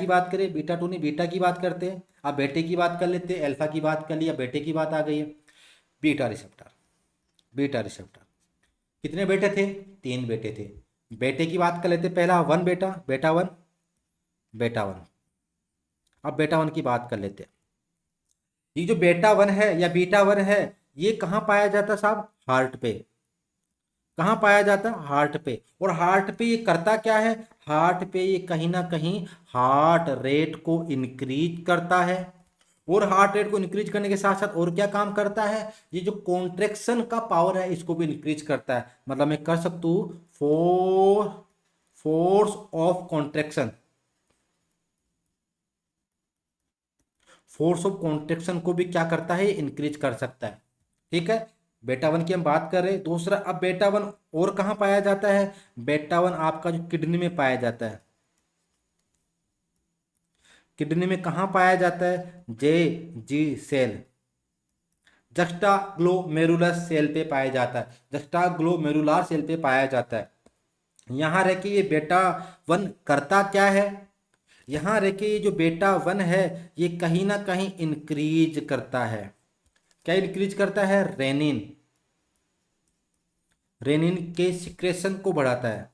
2 नहीं बीटा की बात करते हैं। अब बेटे की बात कर लेते हैं, अल्फा की बात कर लिया, बेटे की बात आ गई है। बीटा रिसेप्टर कितने बेटे थे, 3 बेटे थे। बेटे की बात कर लेते, पहला 1 बेटा 1। अब बेटा 1 की बात कर लेते हैं। ये जो बेटा 1 है या बीटा 1 है ये कहाँ पाया जाता है साहब? हार्ट पे। कहाँ पाया जाता है? हार्ट पे। और हार्ट पे ये करता क्या है? हार्ट पे ये कहीं ना कहीं हार्ट रेट को इंक्रीज करता है। और हार्ट रेट को इंक्रीज करने के साथ साथ और क्या काम करता है? ये जो कॉन्ट्रेक्शन का पावर है इसको भी इंक्रीज करता है। मतलब मैं कर सकता हूँ force of contraction, force of contraction को भी क्या करता है? इंक्रीज कर सकता है। ठीक है, बेटा वन की हम बात कर रहे हैं। दूसरा, अब बेटा वन और कहाँ पाया जाता है? बेटा वन आपका जो किडनी में पाया जाता है। किडनी में कहाँ पाया जाता है? जे जी सेल, जस्टा ग्लोमेरुलर सेल पे पाया जाता है। जस्टा ग्लोमेरुलर सेल पे पाया जाता है। यहाँ रह के ये बेटा वन करता क्या है? यहाँ रह के ये जो बेटा वन है ये कहीं ना कहीं इंक्रीज करता है। क्या इंक्रीज करता है? रेनिन, रेनिन के सिक्रेशन को बढ़ाता है।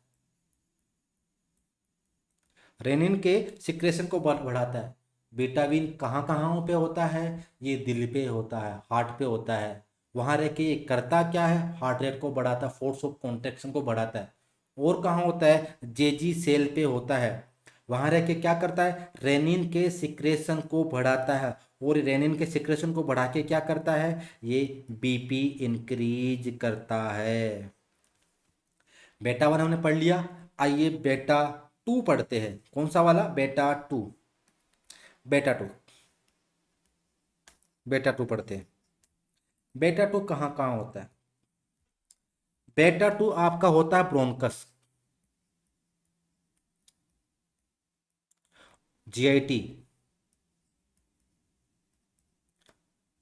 रेनिन के सिक्रेशन को बढ़ाता है। बीटाविन कहाँ कहाँ पे होता है? ये दिल पे होता है, हार्ट पे होता है। वहां रह के ये करता क्या है? हार्ट रेट को बढ़ाता है, फोर्स ऑफ कॉन्ट्रेक्शन को बढ़ाता है। और कहाँ होता है? जेजी सेल पे होता है। वहां रह के क्या करता है? रेनिन के सिक्रेशन को बढ़ाता है। और रेनिन के सिक्रेशन को बढ़ा के क्या करता है? ये बीपी इंक्रीज करता है। बेटा वन हमने पढ़ लिया। आइए बेटा टू पढ़ते हैं। कौन सा वाला? बेटा टू। बेटा टू, बेटा टू पढ़ते हैं। बेटा टू कहाँ कहाँ होता है? बेटा टू आपका होता है bronchus, GIT,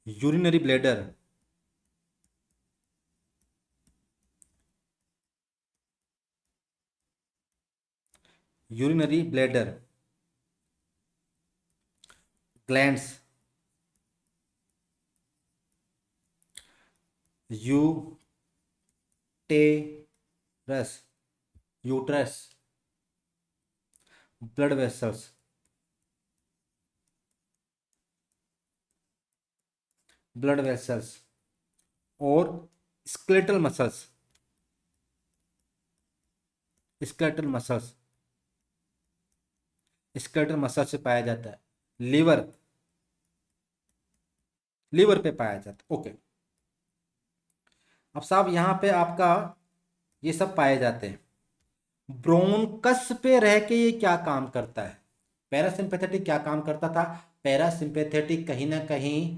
urinary bladder, urinary bladder, glands, uterus, uterus, blood vessels, blood vessels, और skeletal muscles, skeletal muscles, skeletal muscle से पाया जाता है। लिवर, लिवर पे पाया जाता है। ओके, अब साहब यहाँ पे आपका ये सब पाए जाते हैं। ब्रोनकस पे रह के ये क्या काम करता है? पैरासिम्पैथेटिक क्या काम करता था? पैरासिम्पैथेटिक कहीं ना कहीं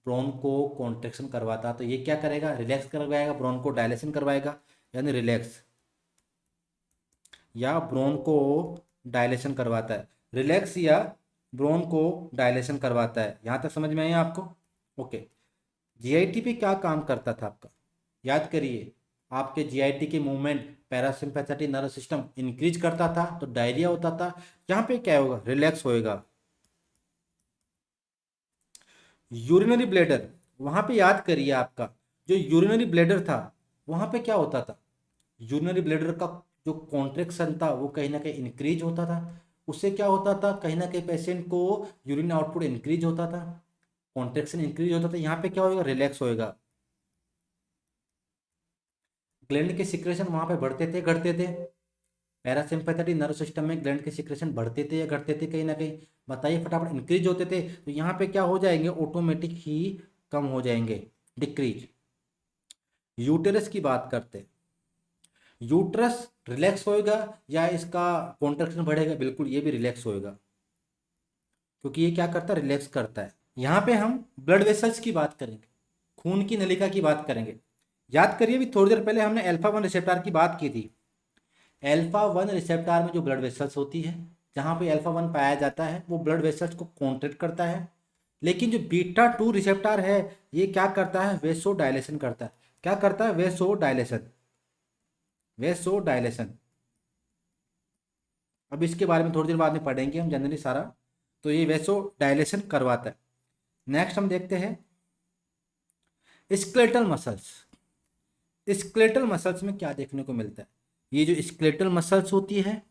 ब्रोन को कॉन्ट्रेक्शन करवाता, तो ये क्या करेगा? रिलैक्स करवाएगा, ब्रोन को डायलेशन करवाएगा, यानी रिलैक्स, या ब्रोन को डायलेशन करवाता है। रिलैक्स या ब्रोन को डायलेशन करवाता है। यहाँ तक समझ में आया आपको? ओके। जीआईटी पे क्या काम करता था आपका? याद करिए, आपके जीआईटी के movement parasympathetic nervous system increase करता था तो डायरिया होता था। यहाँ पे क्या होगा? रिलैक्स होएगा। यूरिनरी ब्लैडर, वहां पे याद करिए आपका जो यूरिनरी ब्लैडर था वहां पे क्या होता था? यूरिनरी ब्लैडर का जो कॉन्ट्रेक्शन था वो कहीं ना कहीं इंक्रीज होता था। उससे क्या होता था? कहीं ना कहीं पेशेंट को यूरिन आउटपुट इंक्रीज होता था, कॉन्ट्रेक्शन इंक्रीज होता था। यहाँ पे क्या होगा? रिलैक्स होएगा। ग्लैंड के सिक्रेशन वहां पे बढ़ते थे घटते थे? पैरासिम्पैथेटिक नर्व सिस्टम में ग्लैंड के सिक्रेशन बढ़ते थे या घटते थे? कहीं ना कहीं बताइए फटाफट। इंक्रीज होते थे, तो यहाँ पे क्या हो जाएंगे? ऑटोमेटिक ही कम हो जाएंगे, डिक्रीज। यूटेरस की बात करते हैं। यूट्रस रिलैक्स होएगा या इसका कॉन्ट्रैक्शन बढ़ेगा? बिल्कुल, ये भी रिलैक्स होएगा, क्योंकि ये क्या करता है? रिलैक्स करता है। यहाँ पे हम ब्लड वेसल्स की बात करेंगे, खून की नलिका की बात करेंगे। याद करिए, भी थोड़ी देर पहले हमने अल्फा वन रिसेप्टर की बात की थी। अल्फा वन रिसेप्टर में जो ब्लड वेसल्स होती है, जहाँ पे अल्फा वन पाया जाता है, वो ब्लड वेसल्स को कॉन्ट्रैक्ट करता है। लेकिन जो बीटा टू रिसेप्टर है ये क्या करता है? वेसो डायलेशन करता है। क्या करता है? वेसो डायलेशन, वेसो डायलेशन। अब इसके बारे में थोड़ी देर बाद में पढ़ेंगे हम जनरली सारा। तो ये वेसो डायलेशन करवाता है। नेक्स्ट हम देखते हैं स्केलेटल मसल्स। स्केलेटल मसल्स में क्या देखने को मिलता है? ये जो स्केलेटल मसल्स होती है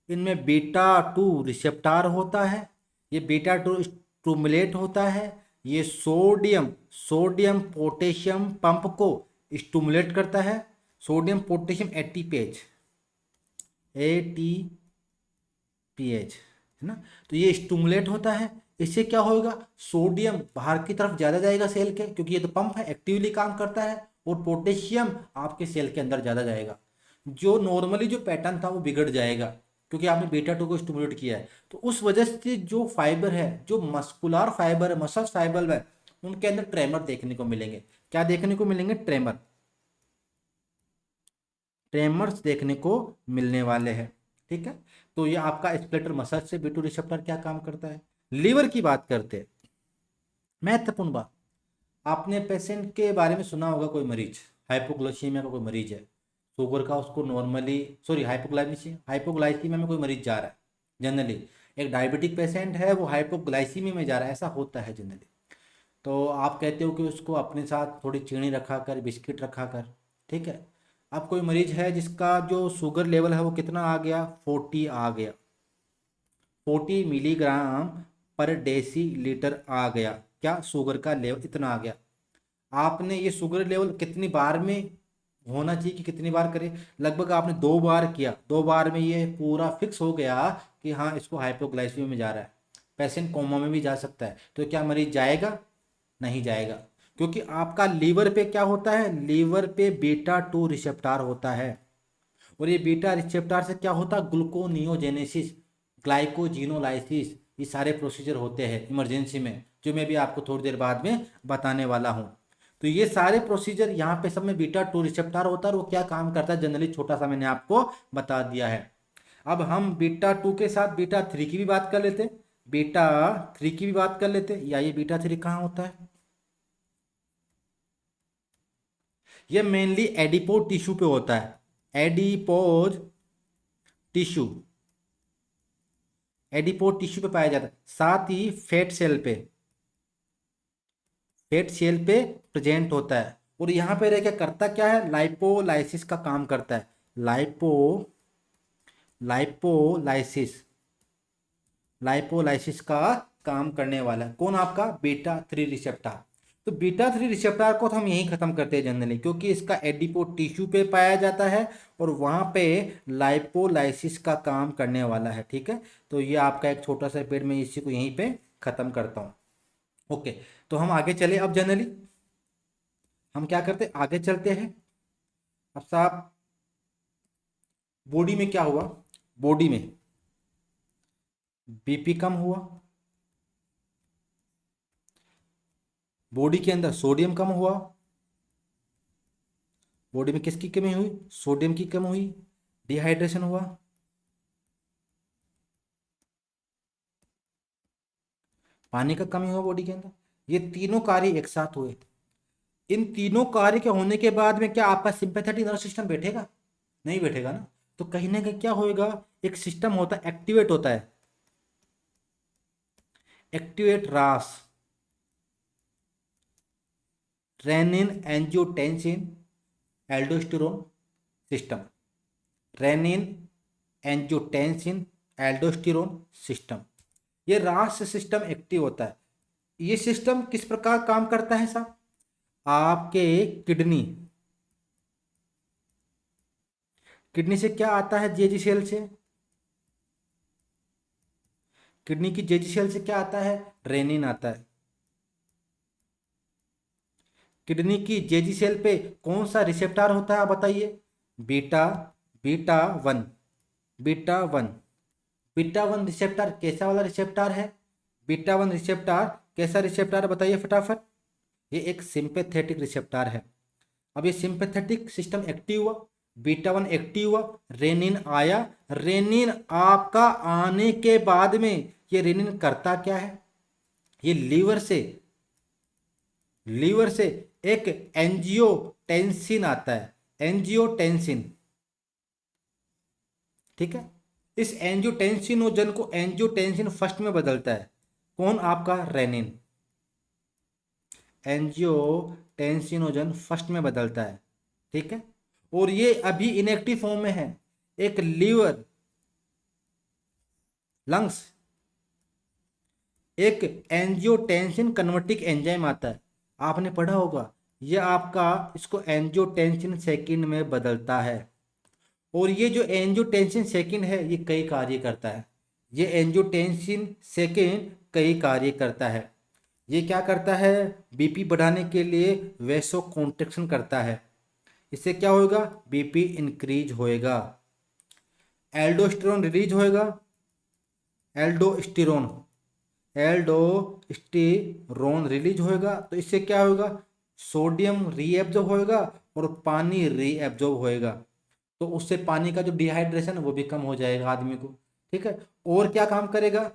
इनमें बीटा टू रिसेप्टार होता है। ये बीटा टू स्टूमुलेट होता है ये सोडियम सोडियम पोटेशियम पंप को स्टिमुलेट करता है। सोडियम पोटेशियम एटीपीएच, एटीपीएच है ना। तो ये स्टिमुलेट होता है। इससे क्या होगा, सोडियम बाहर की तरफ ज़्यादा जाएगा सेल के, क्योंकि ये तो पंप है, एक्टिवली काम करता है। और पोटेशियम आपके सेल के अंदर ज़्यादा जाएगा। जो नॉर्मली जो पैटर्न था वो बिगड़ जाएगा, क्योंकि आपने बीटा टू को स्टिमुलेट किया है। तो उस वजह से जो फाइबर है, जो मस्कुलर फाइबर है, मसल फाइबर है, उनके अंदर ट्रेमर देखने को मिलेंगे। क्या देखने को मिलेंगे, ट्रेमर, ट्रेमर्स देखने को मिलने वाले हैं। ठीक है। तो ये आपका स्प्लेटर मसल से B2 रिसेप्टर क्या काम करता है। लीवर की बात करते हैं, महत्वपूर्ण बात। आपने पेशेंट के बारे में सुना होगा, कोई मरीज हाइपोग्लाइसीमिया का कोई मरीज है, शुगर का उसको नॉर्मली, सॉरी हाइपोग्लाइसीमिया, हाइपोग्लाइसीमिया में कोई मरीज जा रहा है जनरली। एक डायबिटिक पेशेंट है, वो हाइपोग्लाइसीमिया में जा रहा है, ऐसा होता है जनरली। तो आप कहते हो कि उसको अपने साथ थोड़ी चीनी रखा कर, बिस्किट रखा कर। ठीक है। अब कोई मरीज है जिसका जो शुगर लेवल है वो कितना आ गया, 40 आ गया, 40 मिलीग्राम पर डेसी लीटर आ गया। क्या, शुगर का लेवल इतना आ गया। आपने ये शुगर लेवल कितनी बार में होना चाहिए कि कितनी बार करें, लगभग आपने 2 बार किया, 2 बार में ये पूरा फिक्स हो गया कि हाँ इसको हाइपोग्लाइसीमिया में जा रहा है। पेशेंट कोमा में भी जा सकता है। तो क्या मरीज जाएगा, नहीं जाएगा, क्योंकि आपका लीवर पे क्या होता है, लीवर पे बीटा टू रिसेप्टार होता है। और ये बीटा रिसेप्टार से क्या होता है, ग्लूकोनियोजेनेसिस, ग्लाइकोजिनोलाइसिस, ये सारे प्रोसीजर होते हैं इमरजेंसी में, जो मैं भी आपको थोड़ी देर बाद में बताने वाला हूँ। तो ये सारे प्रोसीजर यहाँ पे सब में बीटा टू रिसेप्टार होता है। और वो क्या काम करता है जनरली, छोटा सा मैंने आपको बता दिया है। अब हम बीटा टू के साथ बीटा थ्री की भी बात कर लेते हैं, बीटा थ्री की भी बात कर लेते हैं। या ये बीटा थ्री कहाँ होता है, ये मेनली एडिपोज टिश्यू पे होता है। एडिपोज टिश्यू, एडिपोज टिश्यू पे पाया जाता है। साथ ही फैट सेल पे, फैट सेल पे प्रेजेंट होता है। और यहाँ पे रह के करता क्या है, लाइपोलाइसिस का काम करता है। लाइपो लाइपोलाइसिस, लाइपोलाइसिस का काम करने वाला है कौन, आपका बीटा थ्री रिसेप्टर। तो बीटा थ्री रिसेप्टर को तो हम यहीं खत्म करते हैं जनरली, क्योंकि इसका एडिपो टिश्यू पे पाया जाता है और वहां पे लाइपोलाइसिस का काम करने वाला है। ठीक है। तो ये आपका एक छोटा सा पेड़, में इसी को यहीं पे खत्म करता हूँ। ओके। तो हम आगे चले। अब जनरली हम क्या करते हैं, आगे चलते हैं। अब साहब, बॉडी में क्या हुआ, बॉडी में बीपी कम हुआ, बॉडी के अंदर सोडियम कम हुआ। बॉडी में किसकी कमी हुई, सोडियम की कमी हुई, डिहाइड्रेशन हुआ, पानी का कमी हुआ बॉडी के अंदर। ये तीनों कार्य एक साथ हुए। इन तीनों कार्य के होने के बाद में क्या आपका सिंपैथेटिक नर्वस सिस्टम बैठेगा, नहीं बैठेगा ना। तो कहीं ना कहीं क्या होएगा, एक सिस्टम होता है, एक्टिवेट होता है, एक्टिवेट रास, renin angiotensin aldosterone system, renin angiotensin aldosterone system. ये रास सिस्टम एक्टिव होता है। ये सिस्टम किस प्रकार काम करता है साहब, आपके किडनी, किडनी से क्या आता है, जेजी सेल से, किडनी की जेजी सेल से क्या आता है, रेनिन आता है। किडनी की जेजी सेल पे कौन सा रिसेप्टर होता है आप बताइए, beta, beta one, beta one, beta one receptor कैसा वाला रिसेप्टर है, बीटा वन रिसेप्टर कैसा रिसेप्टर है बताइए फटाफट। ये एक सिंपैथेटिक रिसेप्टर है। अब ये सिंपैथेटिक सिस्टम एक्टिव हुआ, बीटा वन एक्टिव हुआ, रेनिन आया। रेनिन आपका आने के बाद में ये रेनिन करता क्या है, ये लीवर से, लीवर से एक एंजियोटेंसिन आता है, एंजियोटेंसिन। ठीक है। इस एंजियोटेंसिनोजन को एंजियोटेंसिन फर्स्ट में बदलता है कौन, आपका रेनिन। एंजियोटेंसिनोजन फर्स्ट में बदलता है। ठीक है। और ये अभी इनएक्टिव फॉर्म में है। एक लीवर, लंग्स, एक एंजियोटेंसिन कन्वर्टिंग एंजाइम आता है, आपने पढ़ा होगा। ये आपका इसको एंजियोटेंसिन सेकंड में बदलता है। और ये जो एंजियोटेंसिन सेकंड है ये कई कार्य करता है। ये एंजियोटेंसिन सेकंड कई कार्य करता है। ये क्या करता है, बीपी बढ़ाने के लिए वैसो कॉन्ट्रैक्शन करता है। इससे क्या होगा, बीपी इंक्रीज होएगा। एल्डोस्टेरोन रिलीज होएगा, एल्डोस्टेरोन एल्डोस्टेरोन रिलीज होएगा। तो इससे क्या होगा, सोडियम रीएब्जॉर्ब होएगा और पानी रीएब्जॉर्ब होएगा। तो उससे पानी का जो डिहाइड्रेशन वो भी कम हो जाएगा आदमी को। ठीक है। और क्या काम करेगा,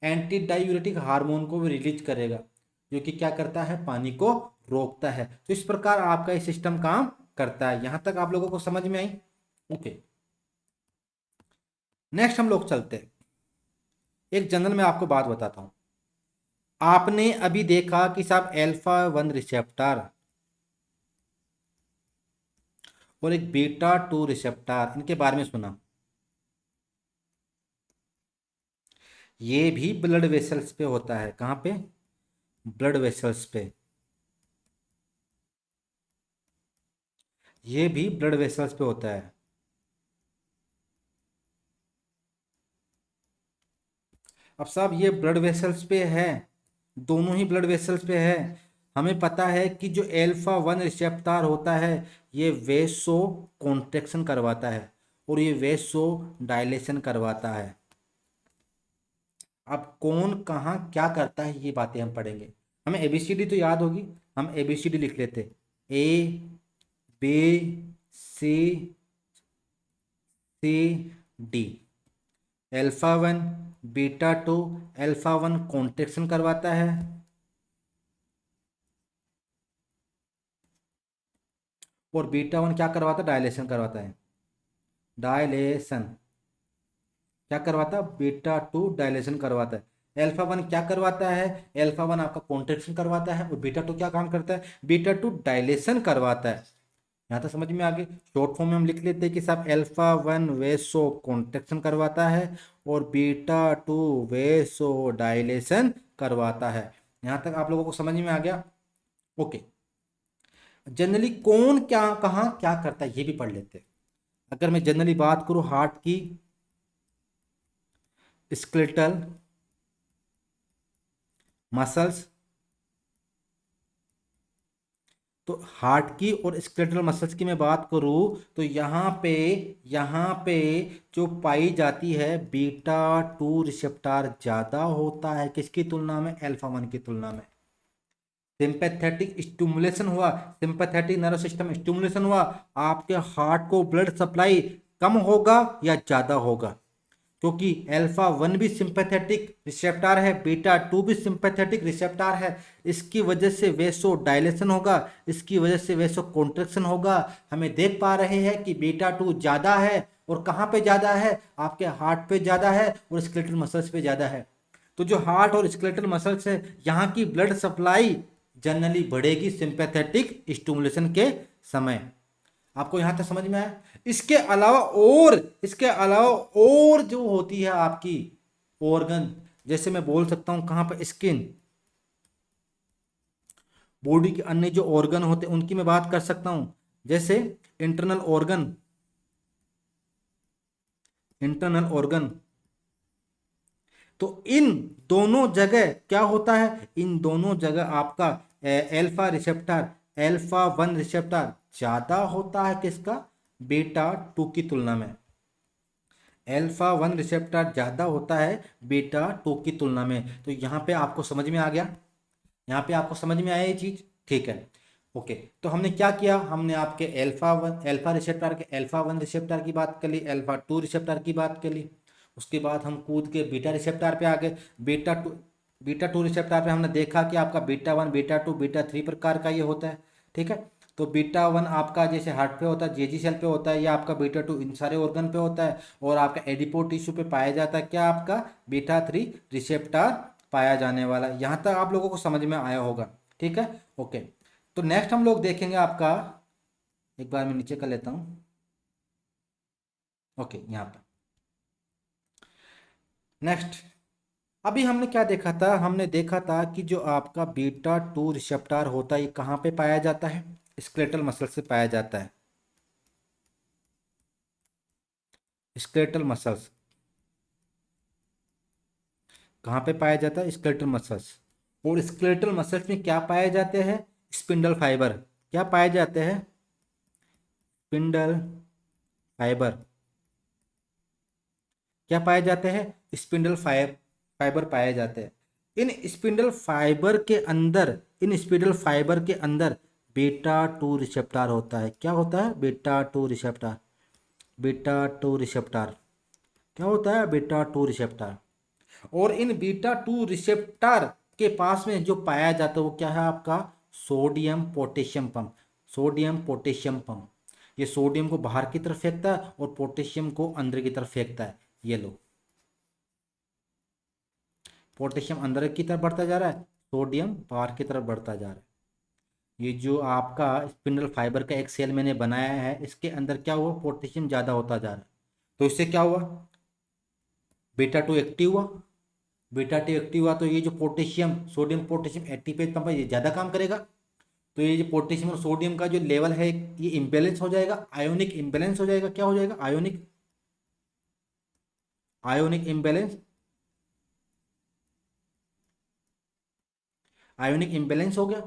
एंटी डायूरेटिक हार्मोन को भी रिलीज करेगा, जो कि क्या करता है, पानी को रोकता है। तो इस प्रकार आपका ये सिस्टम काम करता है। यहां तक आप लोगों को समझ में आई? ओके, नेक्स्ट हम लोग चलते हैं। एक जनरल में आपको बात बताता हूं। आपने अभी देखा कि साहब अल्फा 1 रिसेप्टर और एक बीटा 2 रिसेप्टर, इनके बारे में सुना। ये भी ब्लड वेसल्स पे होता है। कहाँ पे, ब्लड वेसल्स पे। ये भी ब्लड वेसल्स पे होता है। अब साहब ये ब्लड वेसल्स पे है, दोनों ही ब्लड वेसल्स पे है। हमें पता है कि जो अल्फा 1 रिसेप्टर होता है ये वेसो कॉन्ट्रैक्शन करवाता है और ये वेसो डायलेशन करवाता है। अब कौन कहाँ क्या करता है ये बातें हम पढ़ेंगे। हमें एबीसीडी तो याद होगी, हम एबीसीडी लिख लेते। A B C C D. Alpha 1 beta 2, alpha 1 contraction करवाता है और बीटा 1 क्या करवाता है, डायलेशन करवाता है। डायलेशन क्या करवाता है, बीटा 2 डायलेशन करवाता है। अल्फा 1 क्या करवाता है, अल्फा 1 आपका कॉन्ट्रैक्शन करवाता है और बीटा 2 क्या काम करता है, बीटा 2 डायलेशन करवाता है। यहाँ तक समझ में आ गई। शॉर्ट फॉर्म में हम लिख लेते हैं कि साहब अल्फा 1 वेसो कॉन्ट्रैक्शन करवाता है और बीटा 2 वेसो डायलेशन करवाता है। यहाँ तक आप लोगों को समझ में आ गया? ओके। जनरली कौन क्या कहाँ क्या करता है ये भी पढ़ लेते हैं। अगर मैं जनरली बात करूं हार्ट की, स्केलेटल मसल्स, तो हार्ट की और स्केलेटल मसल्स की मैं बात करूं तो यहाँ पे जो पाई जाती है बीटा 2 रिसेप्टर ज्यादा होता है किसकी तुलना में, अल्फा 1 की तुलना में। सिंपैथेटिक स्टिमुलेशन हुआ, सिंपैथेटिक नर्वस सिस्टम स्टिमुलेशन हुआ, आपके हार्ट को ब्लड सप्लाई कम होगा या ज्यादा होगा, क्योंकि अल्फा 1 भी सिंपैथेटिक रिसेप्टर है, बीटा 2 भी सिंपैथेटिक रिसेप्टर है। इसकी वजह से वेसो डायलेशन होगा, इसकी वजह से वेसो कॉन्ट्रैक्शन होगा। हमें देख पा रहे हैं कि बीटा 2 ज्यादा है और कहाँ पे ज्यादा है, आपके हार्ट पे ज्यादा है और स्केलेटल मसल्स पे ज्यादा है। तो जो हार्ट और स्केलेटल मसल्स है यहाँ की ब्लड सप्लाई जनरली बढ़ेगी सिंपैथेटिक स्टिमुलेशन के समय। आपको यहां तक समझ में आया? इसके अलावा और जो होती है आपकी ऑर्गन, जैसे मैं बोल सकता हूं कहां पर, स्किन, बॉडी के अन्य जो ऑर्गन होते हैं उनकी मैं बात कर सकता हूं, जैसे इंटरनल ऑर्गन, इंटरनल ऑर्गन। तो इन दोनों जगह क्या होता है, इन दोनों जगह आपका अल्फा रिसेप्टर, अल्फा 1 रिसेप्टर ज्यादा होता है किसका, बीटा 2 की तुलना में। अल्फा 1 रिसेप्टर ज्यादा होता है बीटा 2 की तुलना में। तो यहाँ पे आपको समझ में आ गया, यहाँ पे आपको समझ में आया ये चीज? ठीक है। ओके, तो हमने क्या किया, हमने आपके अल्फा रिसेप्टर के अल्फा 1 रिसेप्टर की बात कर ली, अल्फा 2 रिसेप्टर की बात कर ली। उसके बाद हम कूद के बीटा रिसेप्टर पे आ गए। बीटा 2 रिसेप्टर पे हमने देखा कि आपका बीटा 1 बीटा 2 बीटा 3 प्रकार का ये होता है। ठीक है। तो बीटा 1 आपका जैसे हार्ट पे होता है, जेजी सेल पे होता है, या आपका बीटा 2 इन सारे ऑर्गन पे होता है, और आपका एडिपो टिश्यू पे पाया जाता है क्या, आपका बीटा 3 रिसेप्टर पाया जाने वाला। यहाँ तक आप लोगों को समझ में आया होगा। ठीक है। ओके, तो नेक्स्ट हम लोग देखेंगे आपका, एक बार मैं नीचे कर लेता हूँ। ओके, यहाँ पर नेक्स्ट अभी हमने क्या देखा था, हमने देखा था कि जो आपका बीटा टू रिसेप्टर होता है ये कहाँ पे पाया जाता है, स्केलेटल मसल से पाया जाता है, स्केलेटल मसल्स कहाँ पे पाया जाता है, स्केलेटल मसल्स। और स्केलेटल मसल्स में क्या पाए जाते हैं, स्पिंडल फाइबर। क्या पाए जाते हैं, स्पिंडल फाइबर। क्या पाए जाते हैं, स्पिंडल फाइबर पाए जाते हैं। इन स्पिंडल फाइबर के अंदर, इन स्पिंडल फाइबर के अंदर बीटा टू रिसेप्टर होता है। क्या होता है, beta two receptor, beta two receptor. क्या होता है, बीटा टू रिसेप्टर। और इन बीटा टू रिसेप्टर के पास में जो पाया जाता है वो क्या है आपका, sodium potassium pump, sodium potassium pump. ये सोडियम को बाहर की तरफ फेंकता है और पोटेशियम को अंदर की तरफ फेंकता है। ये लो, पोटेशियम अंदर की तरफ बढ़ता जा रहा है, सोडियम बाहर की तरफ बढ़ता जा रहा है। ये जो आपका स्पिंडल फाइबर का एक सेल मैंने बनाया है, इसके अंदर क्या हुआ, पोटेशियम ज़्यादा होता जा रहा है। तो इससे क्या हुआ, बीटा टू एक्टिव हुआ। बीटा टू एक्टिव हुआ तो ये जो potassium, sodium potassium ATP pump है, ये ज़्यादा काम करेगा। तो ये जो पोटेशियम और सोडियम का जो लेवल है ये इम्बेलेंस हो जाएगा, आयोनिक इम्बेलेंस हो जाएगा। क्या हो जाएगा, ionic, ionic imbalance, ionic imbalance हो गया।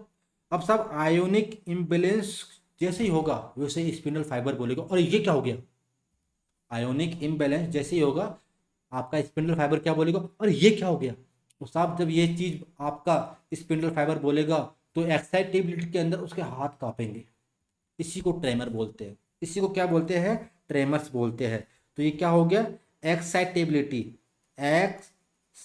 अब साहब आयोनिक इम्बेलेंस जैसे ही होगा वैसे ही स्पिंडल फाइबर बोलेगा और ये क्या हो गया, आयोनिक इम्बैलेंस जैसे ही होगा आपका स्पिंडल फाइबर क्या बोलेगा, और ये क्या हो गया। तो साहब जब ये चीज आपका स्पिंडल फाइबर बोलेगा तो एक्साइटेबिलिटी के अंदर उसके हाथ कांपेंगे। इसी को ट्रेमर बोलते हैं, इसी को क्या बोलते हैं, ट्रेमर्स बोलते हैं। तो ये क्या हो गया, एक्साइटेबिलिटी, एक्साइटेबिलिटी।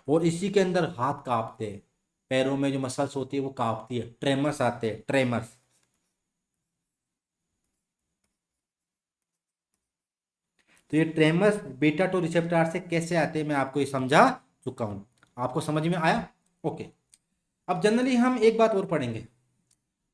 और इसी के अंदर हाथ कांपते हैं, पैरों में जो मसल्स होती है वो कांपती है, ट्रेमर्स आते हैं, ट्रेमर्स। तो ये ट्रेमर्स बीटा टू रिसेप्टर से कैसे आते हैं मैं आपको ये समझा चुका हूं। आपको समझ में आया, ओके। अब जनरली हम एक बात और पढ़ेंगे,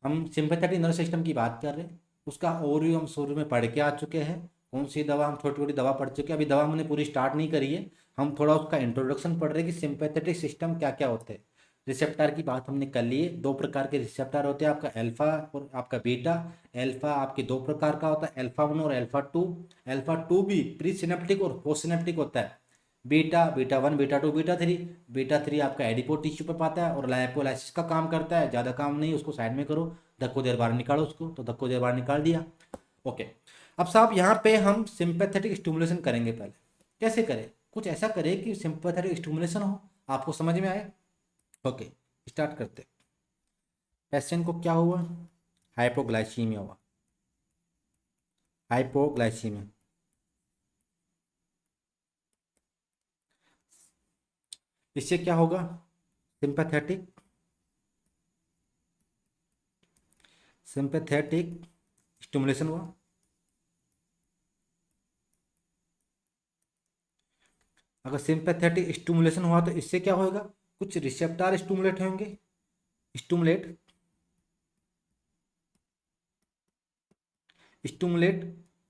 हम सिंपैथेटिक नर्वस सिस्टम की बात कर रहे हैं, उसका ओवरव्यू हम शुरू में पढ़ के आ चुके हैं। कौन सी दवा, हम छोटी छोटी दवा पढ़ चुके हैं, अभी दवा हमने पूरी स्टार्ट नहीं करी है। हम थोड़ा उसका इंट्रोडक्शन पढ़ रहे हैं कि सिंपैथेटिक सिस्टम क्या क्या होते हैं। रिसेप्टर की बात हमने कर ली है, दो प्रकार के रिसेप्टर होते हैं, आपका अल्फा और आपका बीटा। अल्फा आपके दो प्रकार का होता है, अल्फा वन और अल्फा टू। अल्फा टू भी प्री सिनेप्टिक और पोस्ट सिनेप्टिक होता है। Beta, beta one, beta two, beta three. Beta three आपका एडिपो टिश्यू पे पाता है और लाइपोलाइसिस का काम करता है, ज़्यादा काम नहीं, उसको साइड में करो, धक्को देर बाहर निकालो उसको, तो धक्को देर बाहर निकाल दिया, ओके। अब साहब यहाँ पे हम सिंपैथेटिक स्टिमुलेशन करेंगे। पहले कैसे करें, कुछ ऐसा करें कि सिंपैथेटिक स्टिमुलेशन हो, आपको समझ में आए, ओके। स्टार्ट करते। पेशेंट को क्या हुआ, हाइपोग्लाइसीमिया हुआ, हाइपोग्लाइसीमिया। इससे क्या होगा, सिंपैथेटिक, सिंपैथेटिक स्टिमुलेशन हुआ। अगर सिंपैथेटिक स्टिमुलेशन हुआ तो इससे क्या होगा, कुछ रिसेप्टर स्टिमुलेट होंगे, स्टिमुलेट, स्टिमुलेट।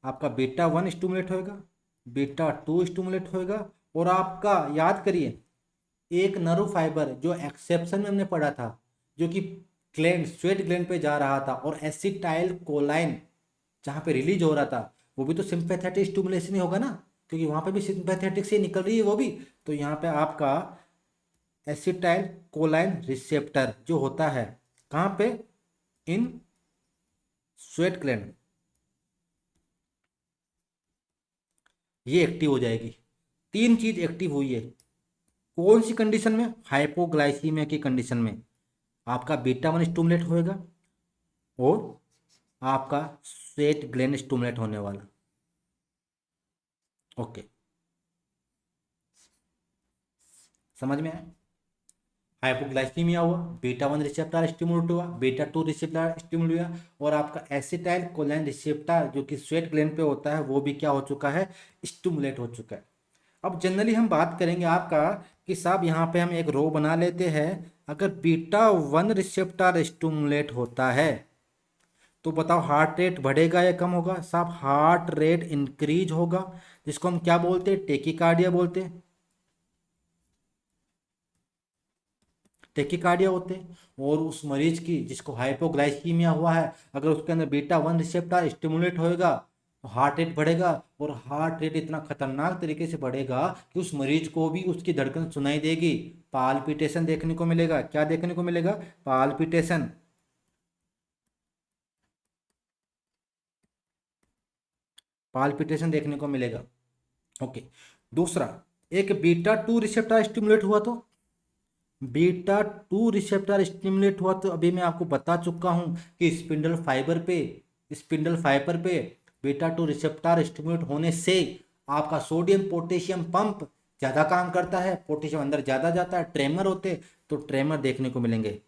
आपका बीटा वन स्टिमुलेट होएगा, बीटा टू स्टिमुलेट होएगा। और आपका याद करिए, एक नर्व फाइबर जो एक्सेप्शन में हमने पढ़ा था, जो कि ग्लैंड, स्वेट ग्लैंड पे जा रहा था और एसिटाइल कोलाइन जहाँ पे रिलीज हो रहा था, वो भी तो सिंपैथेटिक स्टिमुलेशन ही होगा ना, क्योंकि वहाँ पे भी सिंपैथेटिक से निकल रही है वो भी। तो यहाँ पे आपका एसिटाइल कोलाइन रिसेप्टर जो होता है कहाँ पे, इन स्वेट ग्लैंड, ये एक्टिव हो जाएगी। तीन चीज एक्टिव हुई है, कौन सी कंडीशन में, हाइपोग्लाइसीमिया की कंडीशन में आपका बीटा वन स्टिमुलेट होएगा और आपका स्वेट ग्लैंड स्टिमुलेट होने वाला, ओके। समझ में आया, हाइपोग्लाइसीमिया हुआ, बीटा वन रिसेप्टर स्टिमुलेट हुआ, बीटा टू रिसेप्टर स्टिमुलेट हुआ, और आपका एसिटाइल कोलाइन रिसेप्टर जो कि स्वेट ग्लैंड पे होता है वो भी क्या हो चुका है, स्टिमुलेट हो चुका है। अब जनरली हम बात करेंगे आपका कि साहब यहाँ पे हम एक रो बना लेते हैं, अगर बीटा वन रिसेप्टर स्टिमुलेट होता है तो बताओ हार्ट रेट बढ़ेगा या कम होगा? साहब हार्ट रेट इंक्रीज होगा, जिसको हम क्या बोलते हैं? टेकिकार्डिया बोलते हैं। टेकिकार्डिया होते हैं। और उस मरीज की जिसको हाइपोग्लाइसीमिया हुआ है, अगर उसके अंदर बीटा वन रिसेप्टर स्टिमुलेट होएगा तो हार्ट रेट बढ़ेगा। और हार्ट रेट इतना खतरनाक तरीके से बढ़ेगा कि उस मरीज को भी उसकी धड़कन सुनाई देगी, पाल्पिटेशन देखने को मिलेगा। क्या देखने को मिलेगा? पाल्पिटेशन। पाल्पिटेशन देखने को मिलेगा। ओके। दूसरा, एक बीटा टू रिसेप्टर स्टिमुलेट हुआ तो, बीटा टू रिसेप्टर स्टिमुलेट हुआ तो अभी मैं आपको बता चुका हूं कि स्पिंडल फाइबर पे बीटा टू रिसेप्टर स्टिमुलेट होने से आपका सोडियम पोटेशियम पंप ज्यादा काम करता है, पोटेशियम अंदर ज्यादा जाता है, ट्रेमर होते, तो ट्रेमर देखने को मिलेंगे।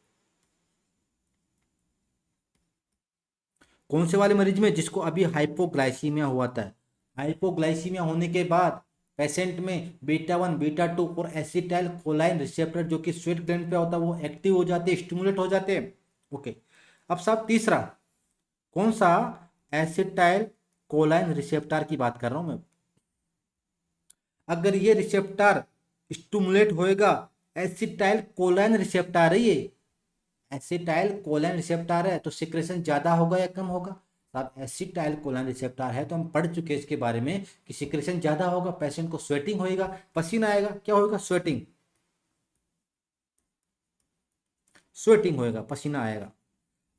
कौन से वाले मरीज में? जिसको अभी हाइपोग्लाइसीमिया हुआ था। हाइपोग्लाइसीमिया होने के बाद पेशेंट में बीटा वन बीटा टू और एसिटाइल कोलाइन रिसेप्टर जो कि स्वेट ग्लैंड पे होता है वो एक्टिव हो जाते हैं, स्टिमुलेट हो जाते हैं। ओके। अब साहब तीसरा, कौन सा? एसिटाइल कोलाइन रिसेप्टर की बात कर रहा हूं मैं। अगर ये रिसेप्टर स्टिमुलेट होएगा, एसिटाइल कोलाइन रिसेप्टर है ये, एसिटाइल कोलिन रिसेप्टर है, तो सिक्रेशन ज्यादा होगा या कम होगा? साहब एसिटाइल कोलिन रिसेप्टर है तो हम पढ़ चुके हैं इसके बारे में कि सिक्रेशन ज्यादा होगा, पेशेंट को स्वेटिंग होएगा, पसीना आएगा। क्या होगा? स्वेटिंग। स्वेटिंग होएगा, पसीना आएगा।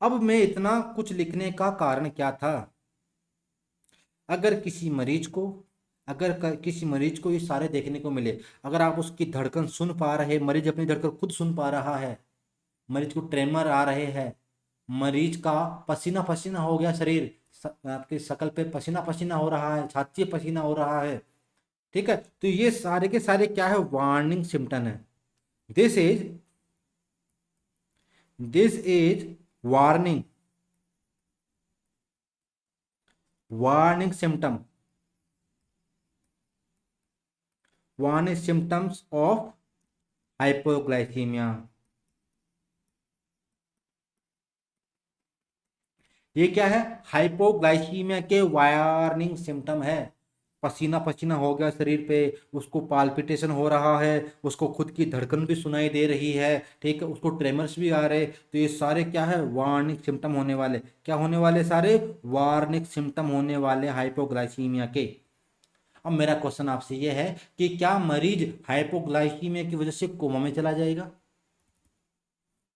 अब मैं इतना कुछ लिखने का कारण क्या था? अगर किसी मरीज को किसी मरीज को ये सारे देखने को मिले, अगर आप उसकी धड़कन सुन पा रहे, मरीज अपनी धड़कन खुद सुन पा रहा है, मरीज को ट्रेमर आ रहे हैं, मरीज का पसीना पसीना हो गया शरीर, आपके शकल पे पसीना पसीना हो रहा है, छाती पे पसीना हो रहा है, ठीक है, तो ये सारे के सारे क्या है? वार्निंग सिम्टम है। This is this is warning warning symptom, warning symptoms of hypoglycaemia. ये क्या है? हाइपोग्लाइसीमिया के वार्निंग सिम्टम है। पसीना पसीना हो गया शरीर पे, उसको पाल्पिटेशन हो रहा है, उसको खुद की धड़कन भी सुनाई दे रही है, ठीक है, उसको ट्रेमर्स भी आ रहे, तो ये सारे क्या है? वार्निंग सिम्टम होने वाले। क्या होने वाले? सारे वार्निंग सिम्टम होने वाले हाइपोग्लाइसीमिया के। अब मेरा क्वेश्चन आपसे ये है कि क्या मरीज हाइपोग्लाइसीमिया की वजह से कोमा में चला जाएगा?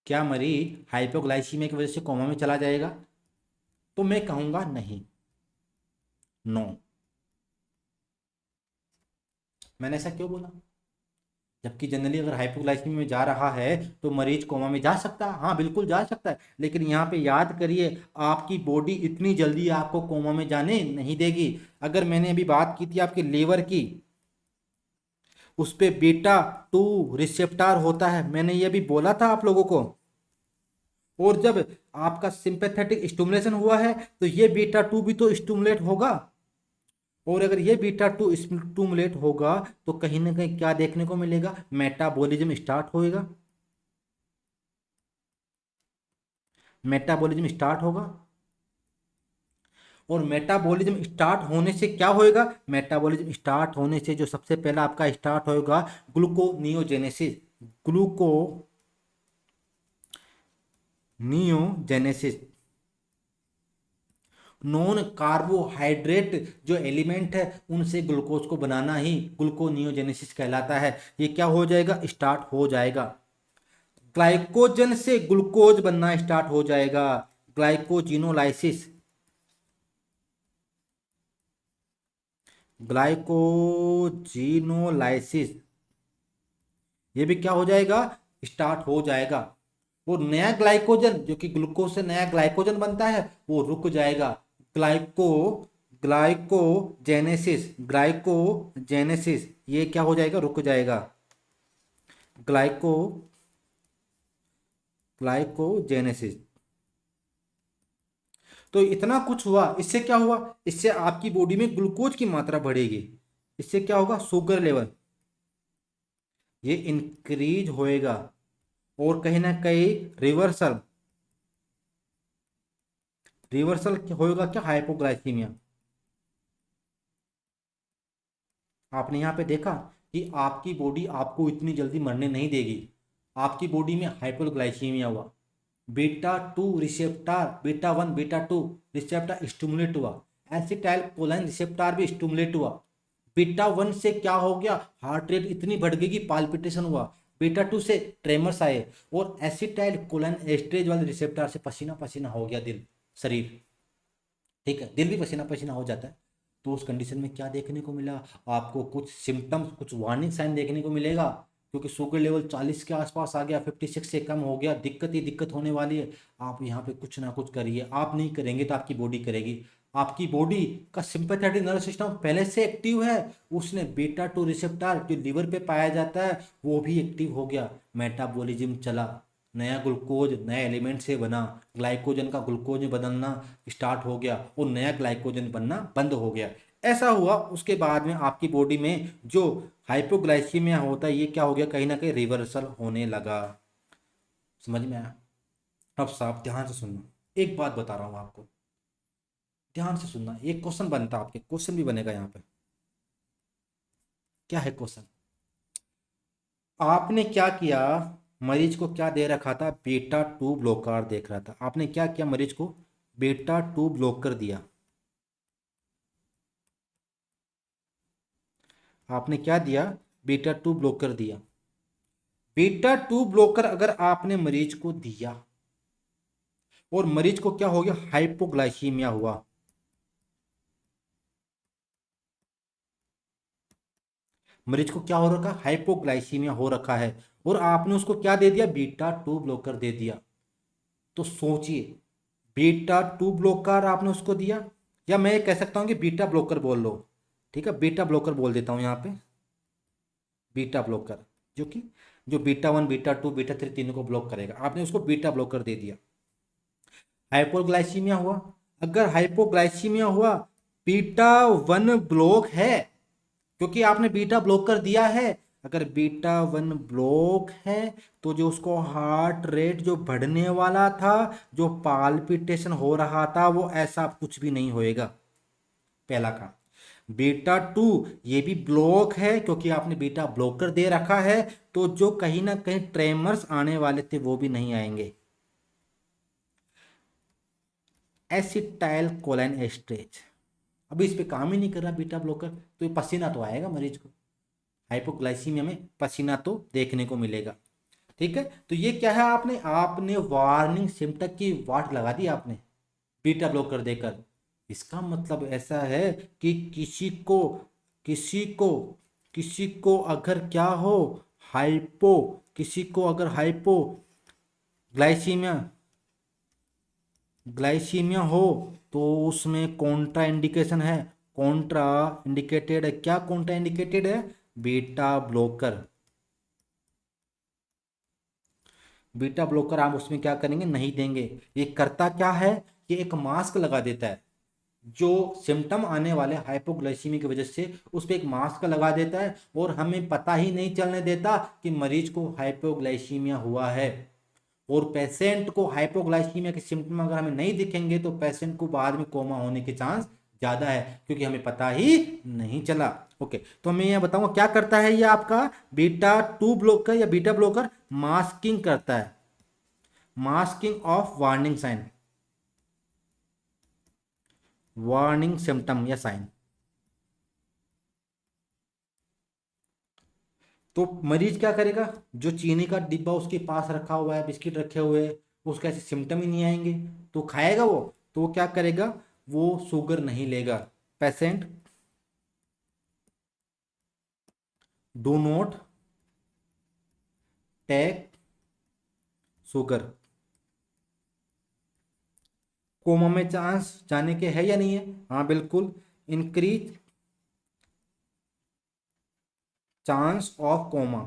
क्या मरीज हाइपोग्लाइसीमिया की वजह से कोमा में चला जाएगा? तो मैं कहूंगा नहीं, नो। मैंने ऐसा क्यों बोला? जबकि जनरली अगर हाइपोग्लाइसीमिया में जा रहा है तो मरीज कोमा में जा सकता है, हाँ बिल्कुल जा सकता है, लेकिन यहाँ पे याद करिए, आपकी बॉडी इतनी जल्दी आपको कोमा में जाने नहीं देगी। अगर मैंने अभी बात की थी आपके लीवर की, उस पे बीटा टू रिसेप्टर होता है, मैंने ये भी बोला था आप लोगों को। और जब आपका सिंपैथेटिक स्टिमुलेशन हुआ है तो ये बीटा टू भी तो स्टिमुलेट होगा। और अगर ये बीटा टू स्टिमुलेट होगा तो कहीं ना कहीं क्या देखने को मिलेगा? मेटाबॉलिज्म स्टार्ट होएगा। मेटाबॉलिज्म स्टार्ट होगा। और मेटाबॉलिज्म स्टार्ट होने से क्या होएगा? मेटाबॉलिज्म स्टार्ट होने से जो सबसे पहला आपका स्टार्ट होएगा, ग्लूकोनियोजेनेसिस। ग्लूको नियोजेनेसिस। नॉन कार्बोहाइड्रेट जो एलिमेंट है उनसे ग्लूकोज को बनाना ही ग्लूकोनियोजेनेसिस कहलाता है। ये क्या हो जाएगा? स्टार्ट हो जाएगा। ग्लाइकोजन से ग्लूकोज बनना स्टार्ट हो जाएगा, ग्लाइकोजिनोलाइसिस। ग्लाइकोजिनोलाइसिस, ये भी क्या हो जाएगा? स्टार्ट हो जाएगा। वो नया ग्लाइकोजन जो कि ग्लूकोज से नया ग्लाइकोजन बनता है वो रुक जाएगा। ग्लाइको ग्लाइकोजेनेसिस ये क्या हो जाएगा? रुक जाएगा। Glyco glycogenesis. तो इतना कुछ हुआ, इससे क्या हुआ? इससे आपकी बॉडी में ग्लूकोज की मात्रा बढ़ेगी। इससे क्या होगा? शुगर लेवल ये इंक्रीज होएगा। और कहीं ना कहीं रिवर्सल रिवर्सल होगा क्या, हाइपोग्लाइसीमिया। आपने यहाँ पे देखा कि आपकी बॉडी आपको इतनी जल्दी मरने नहीं देगी। आपकी बॉडी में हाइपोग्लाइसीमिया हुआ, beta two receptor, beta one beta two receptor stimulate हुआ, एसिटाइल कोलाइन रिसेप्टर भी स्टिमुलेट हुआ। बीटा वन से क्या हो गया, हार्ट रेट इतनी बढ़ गई कि पाल्पिटेशन हुआ। बीटा टू से ट्रेमर्स आए, और एसिटाइल कोलाइन एस्ट्रेज वाले रिसेप्टर से पसीना पसीना हो गया दिल, शरीर। ठीक है, दिल भी पसीना पसीना हो जाता है। तो उस कंडीशन में क्या देखने को मिला आपको, कुछ सिम्टम्स, कुछ वार्निंग साइन देखने को मिलेगा, क्योंकि शुगर लेवल 40 के आसपास आ गया, 56 से कम हो गया, दिक्कत ही दिक्कत होने वाली है। आप यहाँ पे कुछ ना कुछ करिए, आप नहीं करेंगे तो आपकी बॉडी करेगी। आपकी बॉडी का सिंपैथेटिक नर्वस सिस्टम पहले से एक्टिव है, उसने बीटा टू रिसेप्टर जो लिवर पे पाया जाता है वो भी एक्टिव हो गया, मेटाबॉलिज्म चला, नया ग्लूकोज नए एलिमेंट से बना, ग्लाइकोजन का ग्लूकोज में बदलना स्टार्ट हो गया और नया ग्लाइकोजन बनना बंद हो गया। ऐसा हुआ, उसके बाद में आपकी बॉडी में जो हाइपोग्लाइसीमिया होता है ये क्या हो गया, कहीं ना कहीं रिवर्सल होने लगा। समझ में आया। अब साहब ध्यान से सुनना, एक बात बता रहा हूँ आपको, ध्यान से सुनना। एक क्वेश्चन बनता है, आपके क्वेश्चन भी बनेगा यहाँ पे। क्या है क्वेश्चन, आपने क्या किया, मरीज को क्या दे रखा था, बीटा टू ब्लॉकर देख रहा था, आपने क्या किया, मरीज को बीटा टू ब्लॉकर दिया। आपने क्या दिया, बीटा टू ब्लॉकर दिया। बीटा टू ब्लॉकर अगर आपने मरीज को दिया और मरीज को क्या हो गया, हाइपोग्लाइसीमिया हुआ, मरीज को क्या हो रखा, हाइपोग्लाइसीमिया हो रखा है, और आपने उसको क्या दे दिया, बीटा टू ब्लॉकर दे दिया। तो सोचिए, बीटा टू ब्लॉकर आपने उसको दिया, या मैं ये कह सकता हूं कि बीटा ब्लॉकर बोल लो। ठीक है, बीटा ब्लॉकर बोल देता हूं यहाँ पे, बीटा ब्लॉकर, जो कि जो beta one beta two beta three तीनों को ब्लॉक करेगा, आपने उसको बीटा ब्लॉकर दे दिया। हाइपोग्लाइसीमिया हुआ, अगर हाइपोग्लाइसीमिया हुआ, बीटा वन ब्लॉक है, क्योंकि आपने बीटा ब्लॉकर दिया है। अगर बीटा वन ब्लॉक है तो जो उसको हार्ट रेट जो बढ़ने वाला था, जो पाल्पिटेशन हो रहा था, वो ऐसा कुछ भी नहीं होएगा। पहला काम, बीटा टू ये भी ब्लॉक है, क्योंकि आपने बीटा ब्लॉकर दे रखा है, तो जो कहीं ना कहीं ट्रेमर्स आने वाले थे वो भी नहीं आएंगे। एसिटाइल कोलाइन एस्ट्रेज, अभी इस पे काम ही नहीं कर रहा बीटा ब्लॉकर, तो ये पसीना तो आएगा मरीज को, हाइपोग्लाइसीमिया में पसीना तो देखने को मिलेगा। ठीक है, तो ये क्या है, आपने आपने वार्निंग सिम्टम की वाट लगा दी आपने बीटा ब्लॉकर देकर। इसका मतलब ऐसा है कि किसी को किसी को अगर क्या हो, हाइपो किसी को अगर हाइपो ग्लाइसीमिया ग्लाइसीमिया हो, तो उसमें कॉन्ट्रा इंडिकेशन है, कॉन्ट्रा इंडिकेटेड है, क्या कॉन्ट्रा इंडिकेटेड है, बीटा ब्लॉकर। बीटा ब्लॉकर आप उसमें क्या करेंगे, नहीं देंगे। ये करता क्या है, ये एक मास्क लगा देता है, जो सिम्टम आने वाले हाइपोग्लाइसीमी की वजह से उस पर एक मास्क लगा देता है, और हमें पता ही नहीं चलने देता कि मरीज को हाइपोग्लाइसीमिया हुआ है। और पेशेंट को हाइपोग्लाइसीमिया के सिम्टम अगर हमें नहीं दिखेंगे तो पेशेंट को बाद में कोमा होने के चांस ज्यादा है, क्योंकि हमें पता ही नहीं चला। ओके, तो मैं यह बताऊंगा क्या करता है ये आपका बीटा टू ब्लॉकर या बीटा ब्लॉकर, मास्किंग करता है, masking of warning sign, warning symptom या साइन। तो मरीज क्या करेगा, जो चीनी का डिब्बा उसके पास रखा हुआ है, बिस्किट रखे हुए हैं, उसके ऐसे सिम्टम ही नहीं आएंगे, तो खाएगा वो, तो वो क्या करेगा, वो शुगर नहीं लेगा। Patient do not take sugar. Coma में चांस जाने के है या नहीं है, हाँ बिल्कुल, इंक्रीज चांस ऑफ कोमा।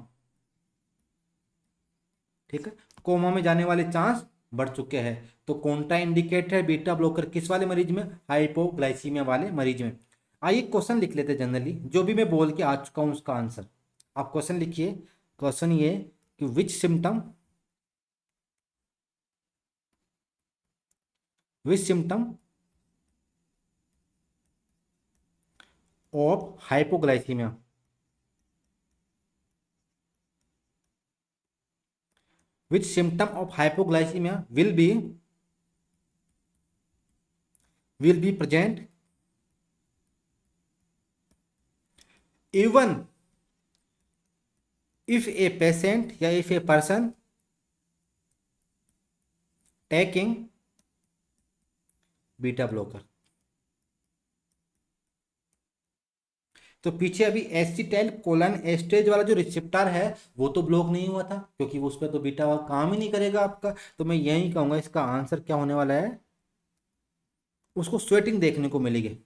ठीक है, कोमा में जाने वाले चांस बढ़ चुके हैं। तो कौनटा इंडिकेट है बीटा ब्लॉकर किस वाले मरीज में, हाइपोग्लाइसीमिया वाले मरीज में। आइए क्वेश्चन लिख लेते हैं, जनरली जो भी मैं बोल के आ चुका हूं उसका आंसर आप क्वेश्चन लिखिए। क्वेश्चन ये कि which symptom which symptom of hypoglycaemia, which symptom of hypoglycemia will be present even if a patient या if a person taking beta blocker. तो पीछे अभी एसिटाइल कोलिन एस्ट्रेज वाला जो रिसेप्टर है वो तो ब्लॉक नहीं हुआ था, क्योंकि उस पर तो बीटा काम ही नहीं करेगा आपका। तो मैं यही कहूंगा इसका आंसर क्या होने वाला है, उसको स्वेटिंग देखने को मिलेगी।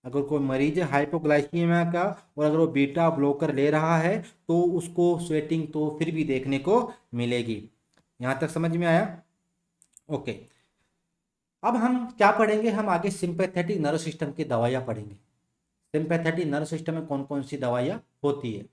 अगर कोई मरीज है हाइपोग्लाइसीमिया का और अगर वो बीटा ब्लॉकर ले रहा है तो उसको स्वेटिंग तो फिर भी देखने को मिलेगी। यहां तक समझ में आया? ओके। अब हम क्या पढ़ेंगे, हम आगे सिंपैथेटिक नर्वस सिस्टम की दवाइयाँ पढ़ेंगे। सिंपैथेटिक नर्वस सिस्टम में कौन कौन सी दवाइयाँ होती है।